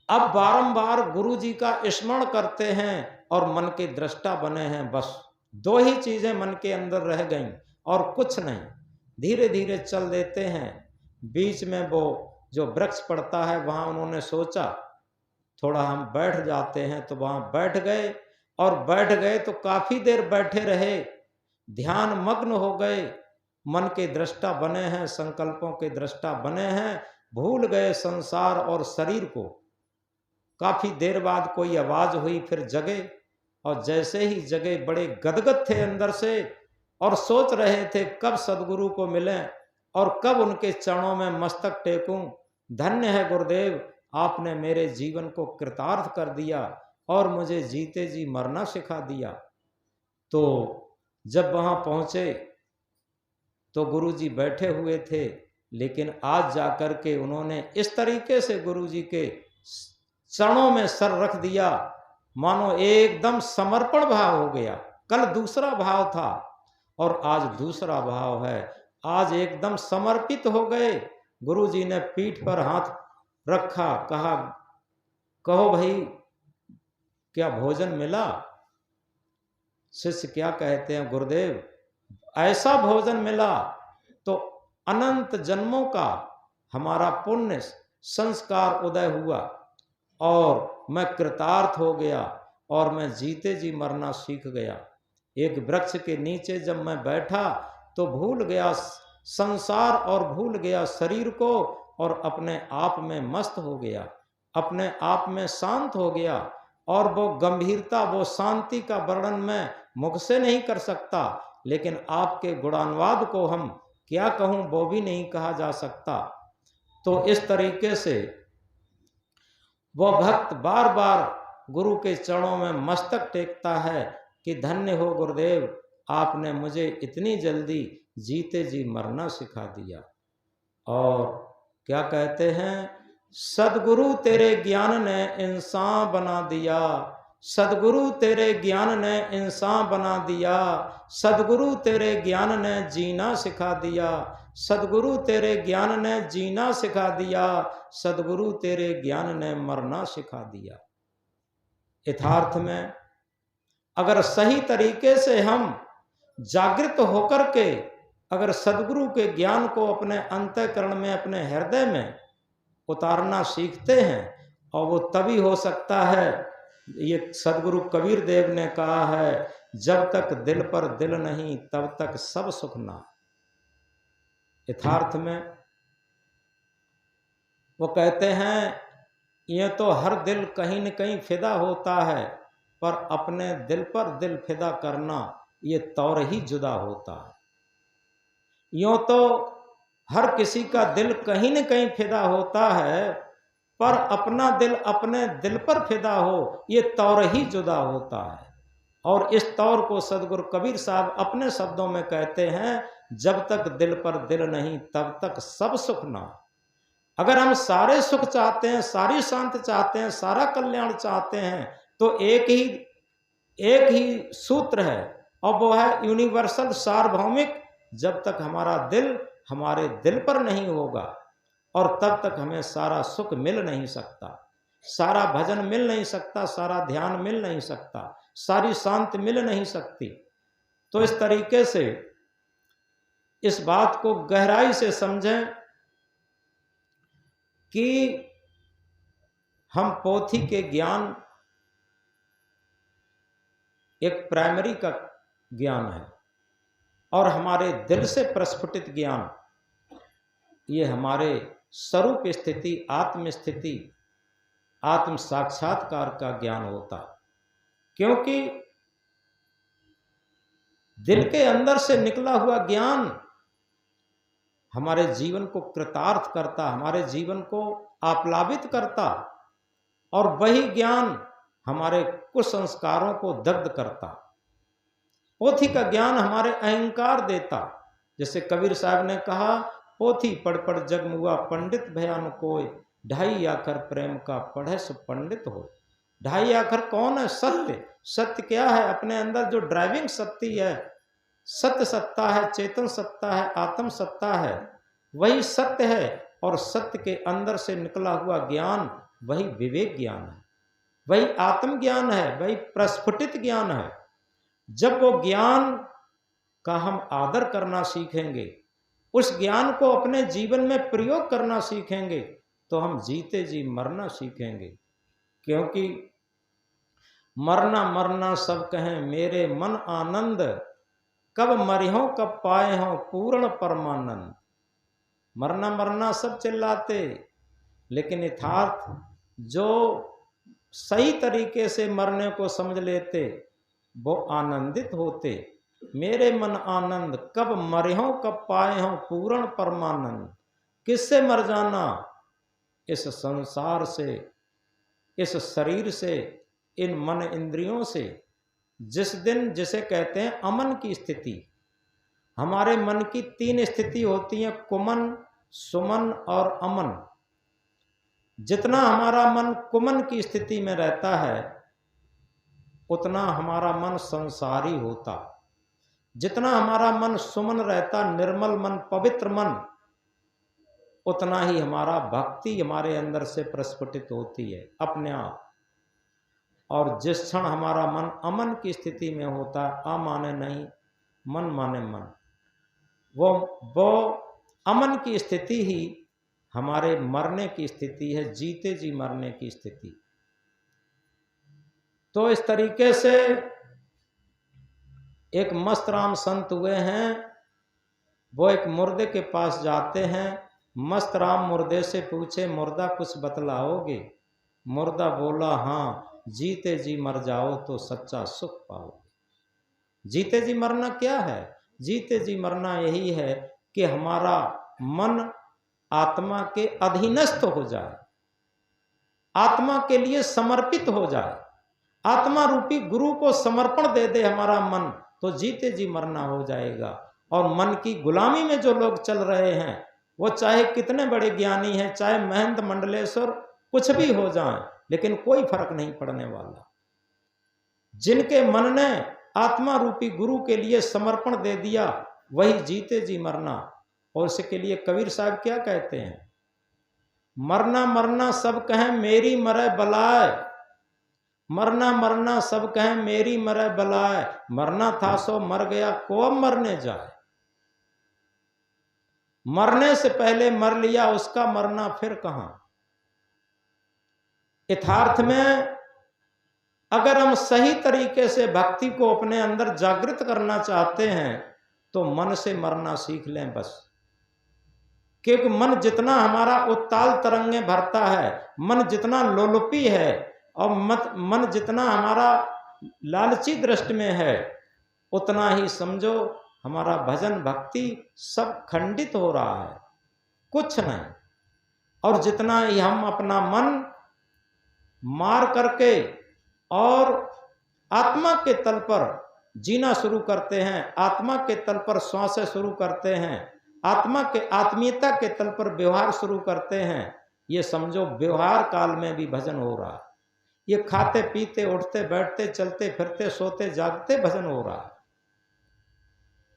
अब बारंबार गुरु जी का स्मरण करते हैं और मन के दृष्टा बने हैं। बस दो ही चीजें मन के अंदर रह गईं और कुछ नहीं। धीरे धीरे चल देते हैं। बीच में वो जो वृक्ष पड़ता है, वहां उन्होंने सोचा थोड़ा हम बैठ जाते हैं, तो वहां बैठ गए। और बैठ गए तो काफी देर बैठे रहे, ध्यान मग्न हो गए, मन के दृष्टा बने हैं, संकल्पों के दृष्टा बने हैं, भूल गए संसार और शरीर को। काफी देर बाद कोई आवाज हुई, फिर जगे, और जैसे ही जगे बड़े गदगद थे अंदर से, और सोच रहे थे कब सदगुरु को मिलें और कब उनके चरणों में मस्तक टेकूं। धन्य है गुरुदेव, आपने मेरे जीवन को कृतार्थ कर दिया और मुझे जीते जी मरना सिखा दिया। तो जब वहां पहुंचे तो गुरुजी बैठे हुए थे, लेकिन आज जाकर के उन्होंने इस तरीके से गुरुजी के चरणों में सर रख दिया, मानो एकदम समर्पण भाव हो गया। कल दूसरा भाव था और आज दूसरा भाव है। आज एकदम समर्पित हो गए। गुरुजी ने पीठ पर हाथ रखा, कहा कहो भाई क्या भोजन मिला। शिष्य क्या कहते हैं, गुरुदेव ऐसा भोजन मिला तो अनंत जन्मों का हमारा पुण्य संस्कार उदय हुआ और मैं कृतार्थ हो गया और मैं जीते जी मरना सीख गया। एक वृक्ष के नीचे जब मैं बैठा तो भूल गया संसार और भूल गया शरीर को, और अपने आप में मस्त हो गया, अपने आप में शांत हो गया। और वो गंभीरता, वो शांति का वर्णन मैं मुख से नहीं कर सकता, लेकिन आपके गुणानुवाद को हम क्या कहूँ, वो भी नहीं कहा जा सकता। तो इस तरीके से वो भक्त बार बार गुरु के चरणों में मस्तक टेकता है कि धन्य हो गुरुदेव, आपने मुझे इतनी जल्दी जीते जी मरना सिखा दिया। और क्या कहते हैं, सदगुरु तेरे ज्ञान ने इंसान बना दिया, सदगुरु तेरे ज्ञान ने इंसान बना दिया, सदगुरु तेरे ज्ञान ने जीना सिखा दिया, सदगुरु तेरे ज्ञान ने जीना सिखा दिया, सदगुरु तेरे ज्ञान ने मरना सिखा दिया। यथार्थ में अगर सही तरीके से हम जागृत होकर के अगर सदगुरु के ज्ञान को अपने अंतःकरण में, अपने हृदय में उतारना सीखते हैं, और वो तभी हो सकता है। ये सदगुरु कबीर देव ने कहा है, जब तक दिल पर दिल नहीं तब तक सब सुख ना। यथार्थ में वो कहते हैं, ये तो हर दिल कहीं न कहीं फिदा होता है, पर अपने दिल पर दिल फिदा करना ये तौर ही जुदा होता है। यूं तो हर किसी का दिल कहीं न कहीं फिदा होता है, पर अपना दिल अपने दिल पर फिदा हो ये तौर ही जुदा होता है। और इस तौर को सदगुरु कबीर साहब अपने शब्दों में कहते हैं, जब तक दिल पर दिल नहीं तब तक सब सुख ना। अगर हम सारे सुख चाहते हैं, सारी शांति चाहते हैं, सारा कल्याण चाहते हैं, तो एक ही सूत्र है, और वो है यूनिवर्सल, सार्वभौमिक। जब तक हमारा दिल हमारे दिल पर नहीं होगा, और तब तक हमें सारा सुख मिल नहीं सकता, सारा भजन मिल नहीं सकता, सारा ध्यान मिल नहीं सकता, सारी शांति मिल नहीं सकती। तो इस तरीके से इस बात को गहराई से समझें कि हम पोथी के ज्ञान एक प्राइमरी का ज्ञान है, और हमारे दिल से प्रस्फुटित ज्ञान ये हमारे स्वरूप स्थिति, आत्म स्थिति, आत्म साक्षात्कार का ज्ञान होता। क्योंकि दिल के अंदर से निकला हुआ ज्ञान हमारे जीवन को कृतार्थ करता, हमारे जीवन को आप्लावित करता, और वही ज्ञान हमारे कुसंस्कारों को दग्ध करता। पोथी का ज्ञान हमारे अहंकार देता। जैसे कबीर साहब ने कहा, पोथी पढ़ पढ़ जग मुआ पंडित भयान कोय, ढाई आखर प्रेम का पढ़े सो पंडित हो। ढाई आखर कौन है? सत्य। सत्य क्या है? अपने अंदर जो ड्राइविंग शक्ति है, सत्य सत्ता है, चेतन सत्ता है, आत्म सत्ता है, वही सत्य है। और सत्य के अंदर से निकला हुआ ज्ञान वही विवेक ज्ञान है, वही आत्मज्ञान है, वही प्रस्फुटित ज्ञान है। जब वो ज्ञान का हम आदर करना सीखेंगे, उस ज्ञान को अपने जीवन में प्रयोग करना सीखेंगे, तो हम जीते जी मरना सीखेंगे। क्योंकि मरना मरना सब कहें मेरे मन आनंद, कब मरिहों कब पाए हों पूर्ण परमानंद। मरना मरना सब चिल्लाते, लेकिन यथार्थ जो सही तरीके से मरने को समझ लेते वो आनंदित होते। मेरे मन आनंद, कब मरिहों कब पाए हों पूर्ण परमानंद। किससे मर जाना? इस संसार से, इस शरीर से, इन मन इंद्रियों से। जिस दिन, जिसे कहते हैं अमन की स्थिति, हमारे मन की 3 स्थिति होती हैं, कुमन, सुमन और अमन। जितना हमारा मन कुमन की स्थिति में रहता है, उतना हमारा मन संसारी होता। जितना हमारा मन सुमन रहता, निर्मल मन, पवित्र मन, उतना ही हमारा भक्ति हमारे अंदर से प्रस्फुटित होती है अपने आप। और जिस क्षण हमारा मन अमन की स्थिति में होता, आ माने नहीं, मन माने मन, वो अमन की स्थिति ही हमारे मरने की स्थिति है, जीते जी मरने की स्थिति। तो इस तरीके से एक मस्त राम संत हुए हैं, वो एक मुर्दे के पास जाते हैं। मस्त राम मुर्दे से पूछे, मुर्दा कुछ बतलाओगे? मुर्दा बोला, हाँ, जीते जी मर जाओ तो सच्चा सुख पाओगे। जीते जी मरना क्या है? जीते जी मरना यही है कि हमारा मन आत्मा के अधीनस्थ हो जाए, आत्मा के लिए समर्पित हो जाए, आत्मा रूपी गुरु को समर्पण दे दे हमारा मन, तो जीते जी मरना हो जाएगा। और मन की गुलामी में जो लोग चल रहे हैं, वो चाहे कितने बड़े ज्ञानी हैं, चाहे महंत मंडलेश्वर कुछ भी हो जाएं, लेकिन कोई फर्क नहीं पड़ने वाला। जिनके मन ने आत्मा रूपी गुरु के लिए समर्पण दे दिया, वही जीते जी मरना और इसके लिए कबीर साहब क्या कहते हैं, मरना मरना सब कहें मेरी मरे बलाए, मरना मरना सब कहें मेरी मरे बलाए, मरना था सो मर गया को अब मरने जाए। मरने से पहले मर लिया उसका मरना फिर कहां। यथार्थ में अगर हम सही तरीके से भक्ति को अपने अंदर जागृत करना चाहते हैं तो मन से मरना सीख लें बस। क्योंकि मन जितना हमारा उत्ताल तरंगे भरता है, मन जितना लोलुपी है और मन जितना हमारा लालची दृष्टि में है, उतना ही समझो हमारा भजन भक्ति सब खंडित हो रहा है, कुछ नहीं। और जितना ही हम अपना मन मार करके और आत्मा के तल पर जीना शुरू करते हैं, आत्मा के तल पर श्वासें शुरू करते हैं, आत्मा के आत्मीयता के तल पर व्यवहार शुरू करते हैं, ये समझो व्यवहार काल में भी भजन हो रहा है। ये खाते पीते उठते बैठते चलते फिरते सोते जागते भजन हो रहा है।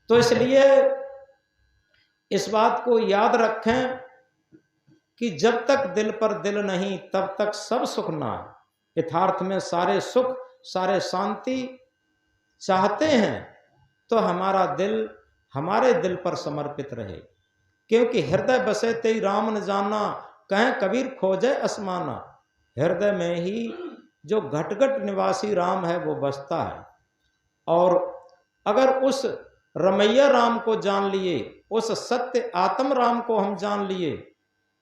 तो इसलिए इस बात को याद रखें कि जब तक दिल पर दिल नहीं तब तक सब सुख ना। यथार्थ में सारे सुख सारे शांति चाहते हैं तो हमारा दिल हमारे दिल पर समर्पित रहे, क्योंकि हृदय बसे तेई राम न जाना, कहें कबीर खोजे आसमाना। हृदय में ही जो घट घट निवासी राम है वो बसता है। और अगर उस रमैया राम को जान लिए, उस सत्य आत्म राम को हम जान लिए,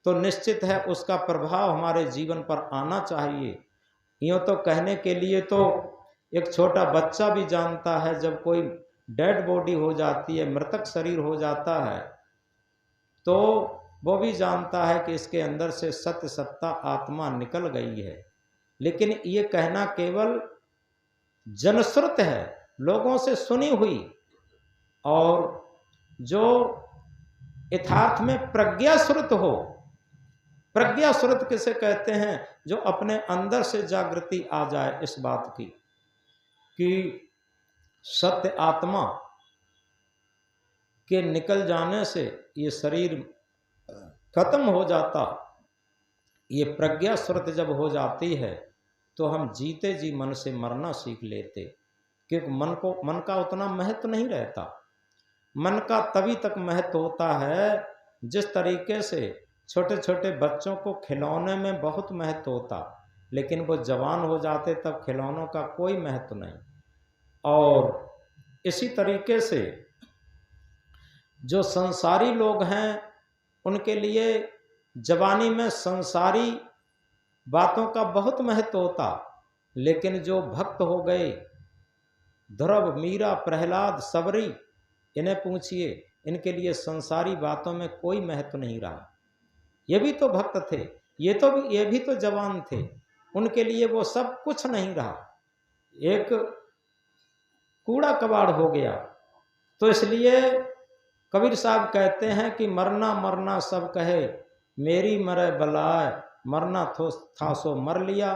तो निश्चित है उसका प्रभाव हमारे जीवन पर आना चाहिए। यूँ तो कहने के लिए तो एक छोटा बच्चा भी जानता है, जब कोई डेड बॉडी हो जाती है, मृतक शरीर हो जाता है, तो वो भी जानता है कि इसके अंदर से सत्य सत्ता आत्मा निकल गई है। लेकिन ये कहना केवल जनश्रुत है, लोगों से सुनी हुई। और जो यथार्थ में प्रज्ञा श्रुत हो, प्रज्ञा श्रुत किसे कहते हैं, जो अपने अंदर से जागृति आ जाए इस बात की कि सत्य आत्मा के निकल जाने से ये शरीर खत्म हो जाता। ये प्रज्ञा श्रुत जब हो जाती है तो हम जीते जी मन से मरना सीख लेते, क्योंकि मन का उतना महत्व नहीं रहता। मन का तभी तक महत्व होता है जिस तरीके से छोटे छोटे बच्चों को खिलौने में बहुत महत्व होता, लेकिन वो जवान हो जाते तब खिलौनों का कोई महत्व नहीं। और इसी तरीके से जो संसारी लोग हैं उनके लिए जवानी में संसारी बातों का बहुत महत्व होता, लेकिन जो भक्त हो गए, ध्रुव मीरा प्रहलाद सबरी, इन्हें पूछिए, इनके लिए संसारी बातों में कोई महत्व नहीं रहा। ये भी तो भक्त थे, ये भी तो जवान थे, उनके लिए वो सब कुछ नहीं रहा, एक कूड़ा कबाड़ हो गया। तो इसलिए कबीर साहब कहते हैं कि मरना मरना सब कहे मेरी मरे बलाए, मरना था सो मर लिया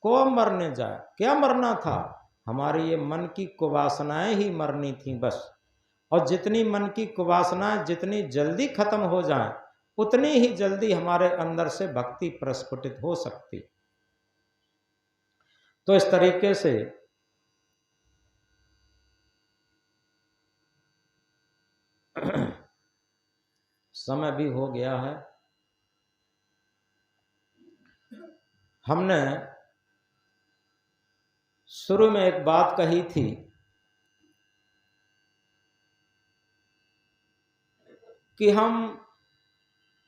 को मरने जाए। क्या मरना था? हमारी ये मन की कुवासनाएं ही मरनी थी बस। और जितनी मन की कुवासनाएं जितनी जल्दी खत्म हो जाएं, उतनी ही जल्दी हमारे अंदर से भक्ति प्रस्फुटित हो सकती। तो इस तरीके से समय भी हो गया है। हमने शुरू में एक बात कही थी कि हम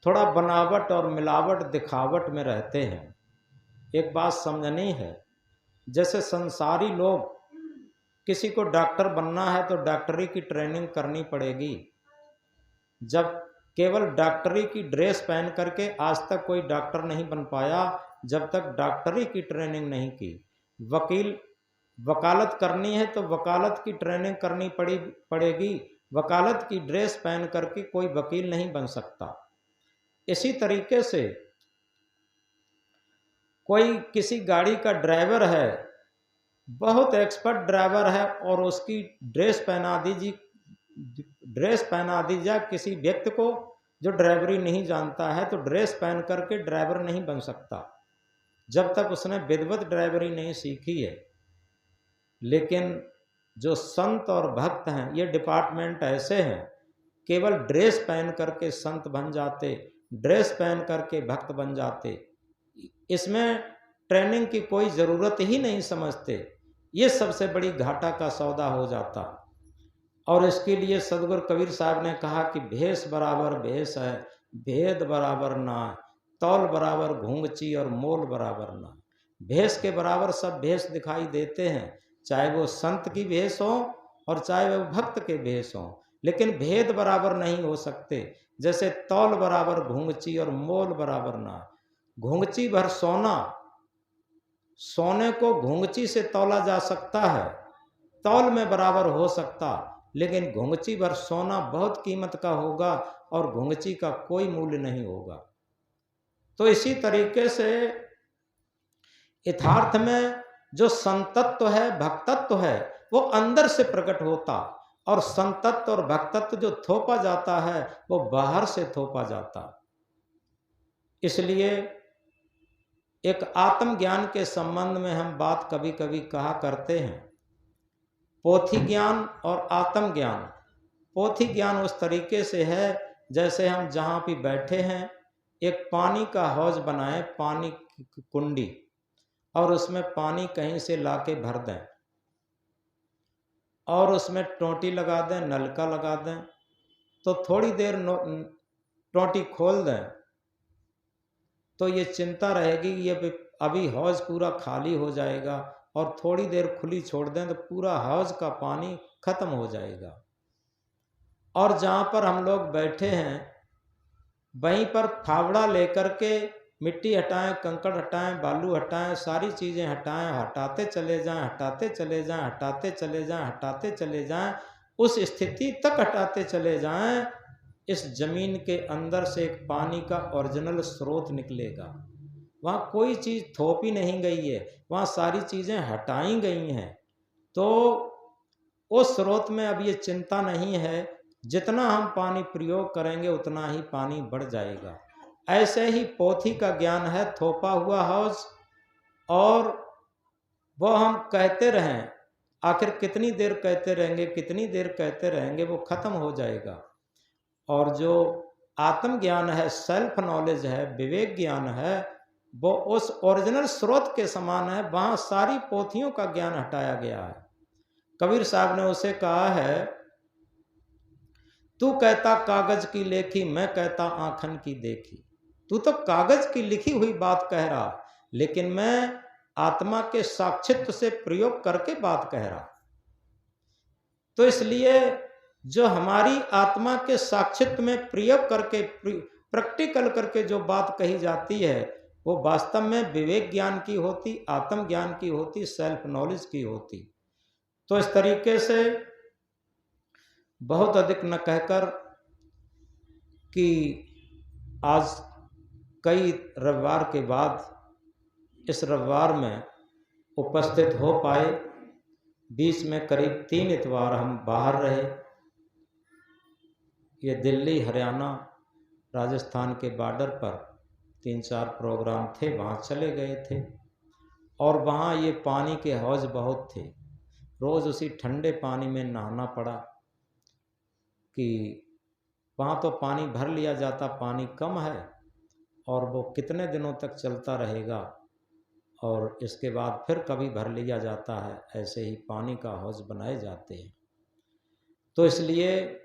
थोड़ा बनावट और मिलावट दिखावट में रहते हैं। एक बात समझनी है, जैसे संसारी लोग, किसी को डॉक्टर बनना है तो डॉक्टरी की ट्रेनिंग करनी पड़ेगी। जब केवल डॉक्टरी की ड्रेस पहन करके आज तक कोई डॉक्टर नहीं बन पाया, जब तक डॉक्टरी की ट्रेनिंग नहीं की। वकालत करनी है तो वकालत की ट्रेनिंग करनी पड़ेगी। वकालत की ड्रेस पहन करके कोई वकील नहीं बन सकता। इसी तरीके से कोई किसी गाड़ी का ड्राइवर है, बहुत एक्सपर्ट ड्राइवर है, और उसकी ड्रेस पहना ड्रेस पहना दी जाए किसी व्यक्ति को जो ड्राइवरी नहीं जानता है, तो ड्रेस पहन करके ड्राइवर नहीं बन सकता जब तक उसने विधिवत ड्राइवरी नहीं सीखी है। लेकिन जो संत और भक्त हैं, ये डिपार्टमेंट ऐसे हैं, केवल ड्रेस पहन करके संत बन जाते, ड्रेस पहन करके भक्त बन जाते, इसमें ट्रेनिंग की कोई ज़रूरत ही नहीं समझते। ये सबसे बड़ी घाटा का सौदा हो जाता। और इसके लिए सदगुरु कबीर साहब ने कहा कि भेष बराबर भेष है, भेद बराबर ना, तौल बराबर घूंघची और मोल बराबर ना। भेष के बराबर सब भेष दिखाई देते हैं, चाहे वो संत की भेष हो और चाहे वो भक्त के भेष हो, लेकिन भेद बराबर नहीं हो सकते। जैसे तौल बराबर घूंघची और मोल बराबर ना। घूंघची भर सोना, सोने को घूंघची से तौला जा सकता है, तौल में बराबर हो सकता, लेकिन घूंघची भर सोना बहुत कीमत का होगा और घूंघची का कोई मूल्य नहीं होगा। तो इसी तरीके से यथार्थ में जो संतत्व है, भक्तत्व है, वो अंदर से प्रकट होता, और संतत्व और भक्तत्व जो थोपा जाता है वो बाहर से थोपा जाता। इसलिए एक आत्मज्ञान के संबंध में हम बात कभी कभी कहा करते हैं, पोथी ज्ञान और आत्मज्ञान। पोथी ज्ञान उस तरीके से है जैसे हम जहाँ भी बैठे हैं एक पानी का हौज बनाएं, पानी की कुंडी, और उसमें पानी कहीं से लाके भर दें और उसमें टोंटी लगा दें, नलका लगा दें, तो थोड़ी देर टोंटी खोल दें तो ये चिंता रहेगी ये अभी हौज पूरा खाली हो जाएगा, और थोड़ी देर खुली छोड़ दें तो पूरा हौज का पानी खत्म हो जाएगा। और जहाँ पर हम लोग बैठे हैं वहीं पर फावड़ा लेकर के मिट्टी हटाएं, कंकड़ हटाएं, बालू हटाएं, सारी चीज़ें हटाएं, हटाते चले जाएं, हटाते चले जाएं, हटाते चले जाएं, हटाते चले जाएं, उस स्थिति तक हटाते चले जाएं, इस जमीन के अंदर से एक पानी का ओरिजिनल स्रोत निकलेगा। वहाँ कोई चीज़ थोपी नहीं गई है, वहाँ सारी चीज़ें हटाई गई हैं। तो उस स्रोत में अब ये चिंता नहीं है, जितना हम पानी प्रयोग करेंगे उतना ही पानी बढ़ जाएगा। ऐसे ही पोथी का ज्ञान है थोपा हुआ हौज, और वो हम कहते रहें, आखिर कितनी देर कहते रहेंगे, कितनी देर कहते रहेंगे, वो खत्म हो जाएगा। और जो आत्मज्ञान है, सेल्फ नॉलेज है, विवेक ज्ञान है, वो उस ओरिजिनल स्रोत के समान है, वहाँ सारी पोथियों का ज्ञान हटाया गया है। कबीर साहब ने उसे कहा है, तू कहता कागज की लेखी, मैं कहता आंखन की देखी। तू तो कागज की लिखी हुई बात कह रहा, लेकिन मैं आत्मा के साक्षित्व से प्रयोग करके बात कह रहा। तो इसलिए जो हमारी आत्मा के साक्षित्व में प्रयोग करके, प्रैक्टिकल करके जो बात कही जाती है, वो वास्तव में विवेक ज्ञान की होती, आत्म ज्ञान की होती, सेल्फ नॉलेज की होती। तो इस तरीके से बहुत अधिक न कहकर कि आज कई रविवार के बाद इस रविवार में उपस्थित हो पाए। बीच में करीब 3 इतवार हम बाहर रहे। ये दिल्ली, हरियाणा, राजस्थान के बॉर्डर पर 3-4 प्रोग्राम थे, वहाँ चले गए थे। और वहाँ ये पानी के हौज बहुत थे, रोज़ उसी ठंडे पानी में नहाना पड़ा कि वहाँ तो पानी भर लिया जाता, पानी कम है और वो कितने दिनों तक चलता रहेगा, और इसके बाद फिर कभी भर लिया जाता है, ऐसे ही पानी का हौज बनाए जाते हैं। तो इसलिए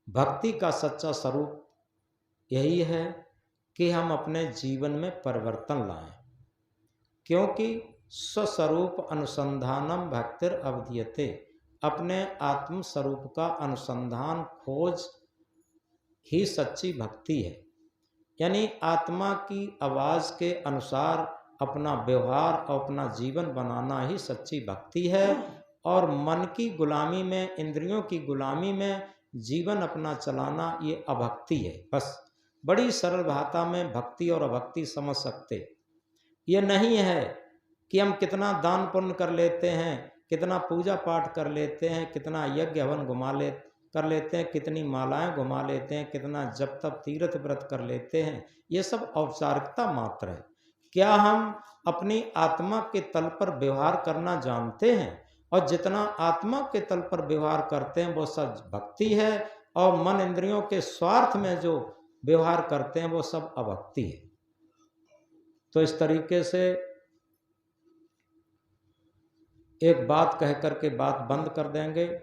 भक्ति का सच्चा स्वरूप यही है कि हम अपने जीवन में परिवर्तन लाएं, क्योंकि स्वस्वरूप अनुसंधानम भक्तिर अवधीयते। अपने आत्म स्वरूप का अनुसंधान, खोज ही सच्ची भक्ति है। यानी आत्मा की आवाज़ के अनुसार अपना व्यवहार और अपना जीवन बनाना ही सच्ची भक्ति है। और मन की गुलामी में, इंद्रियों की गुलामी में जीवन अपना चलाना, ये अभक्ति है। बस बड़ी सरल भाषा में भक्ति और अभक्ति समझ सकते। ये नहीं है कि हम कितना दान पुण्य कर लेते हैं, कितना पूजा पाठ कर लेते हैं, कितना यज्ञ हवन कर लेते हैं, कितनी मालाएं घुमा लेते हैं, कितना जप तप तीर्थ व्रत कर लेते हैं, ये सब औपचारिकता मात्र है। क्या हम अपनी आत्मा के तल पर व्यवहार करना जानते हैं? और जितना आत्मा के तल पर व्यवहार करते हैं वो सब भक्ति है, और मन इंद्रियों के स्वार्थ में जो व्यवहार करते हैं वो सब अभक्ति है। तो इस तरीके से एक बात कह करके बात बंद कर देंगे।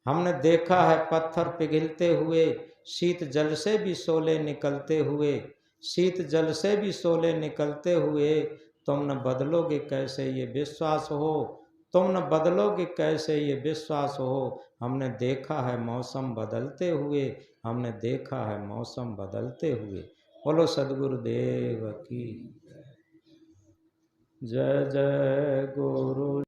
हमने देखा है पत्थर पिघलते हुए, शीत जल से भी शोले निकलते हुए, शीत जल से भी शोले निकलते हुए, तुम न बदलोगे कैसे ये विश्वास हो, तुम न बदलोगे कैसे ये विश्वास हो। हमने देखा है मौसम बदलते हुए, हमने देखा है मौसम बदलते हुए। बोलो सद्गुरुदेव की जय। जय जय गुरु।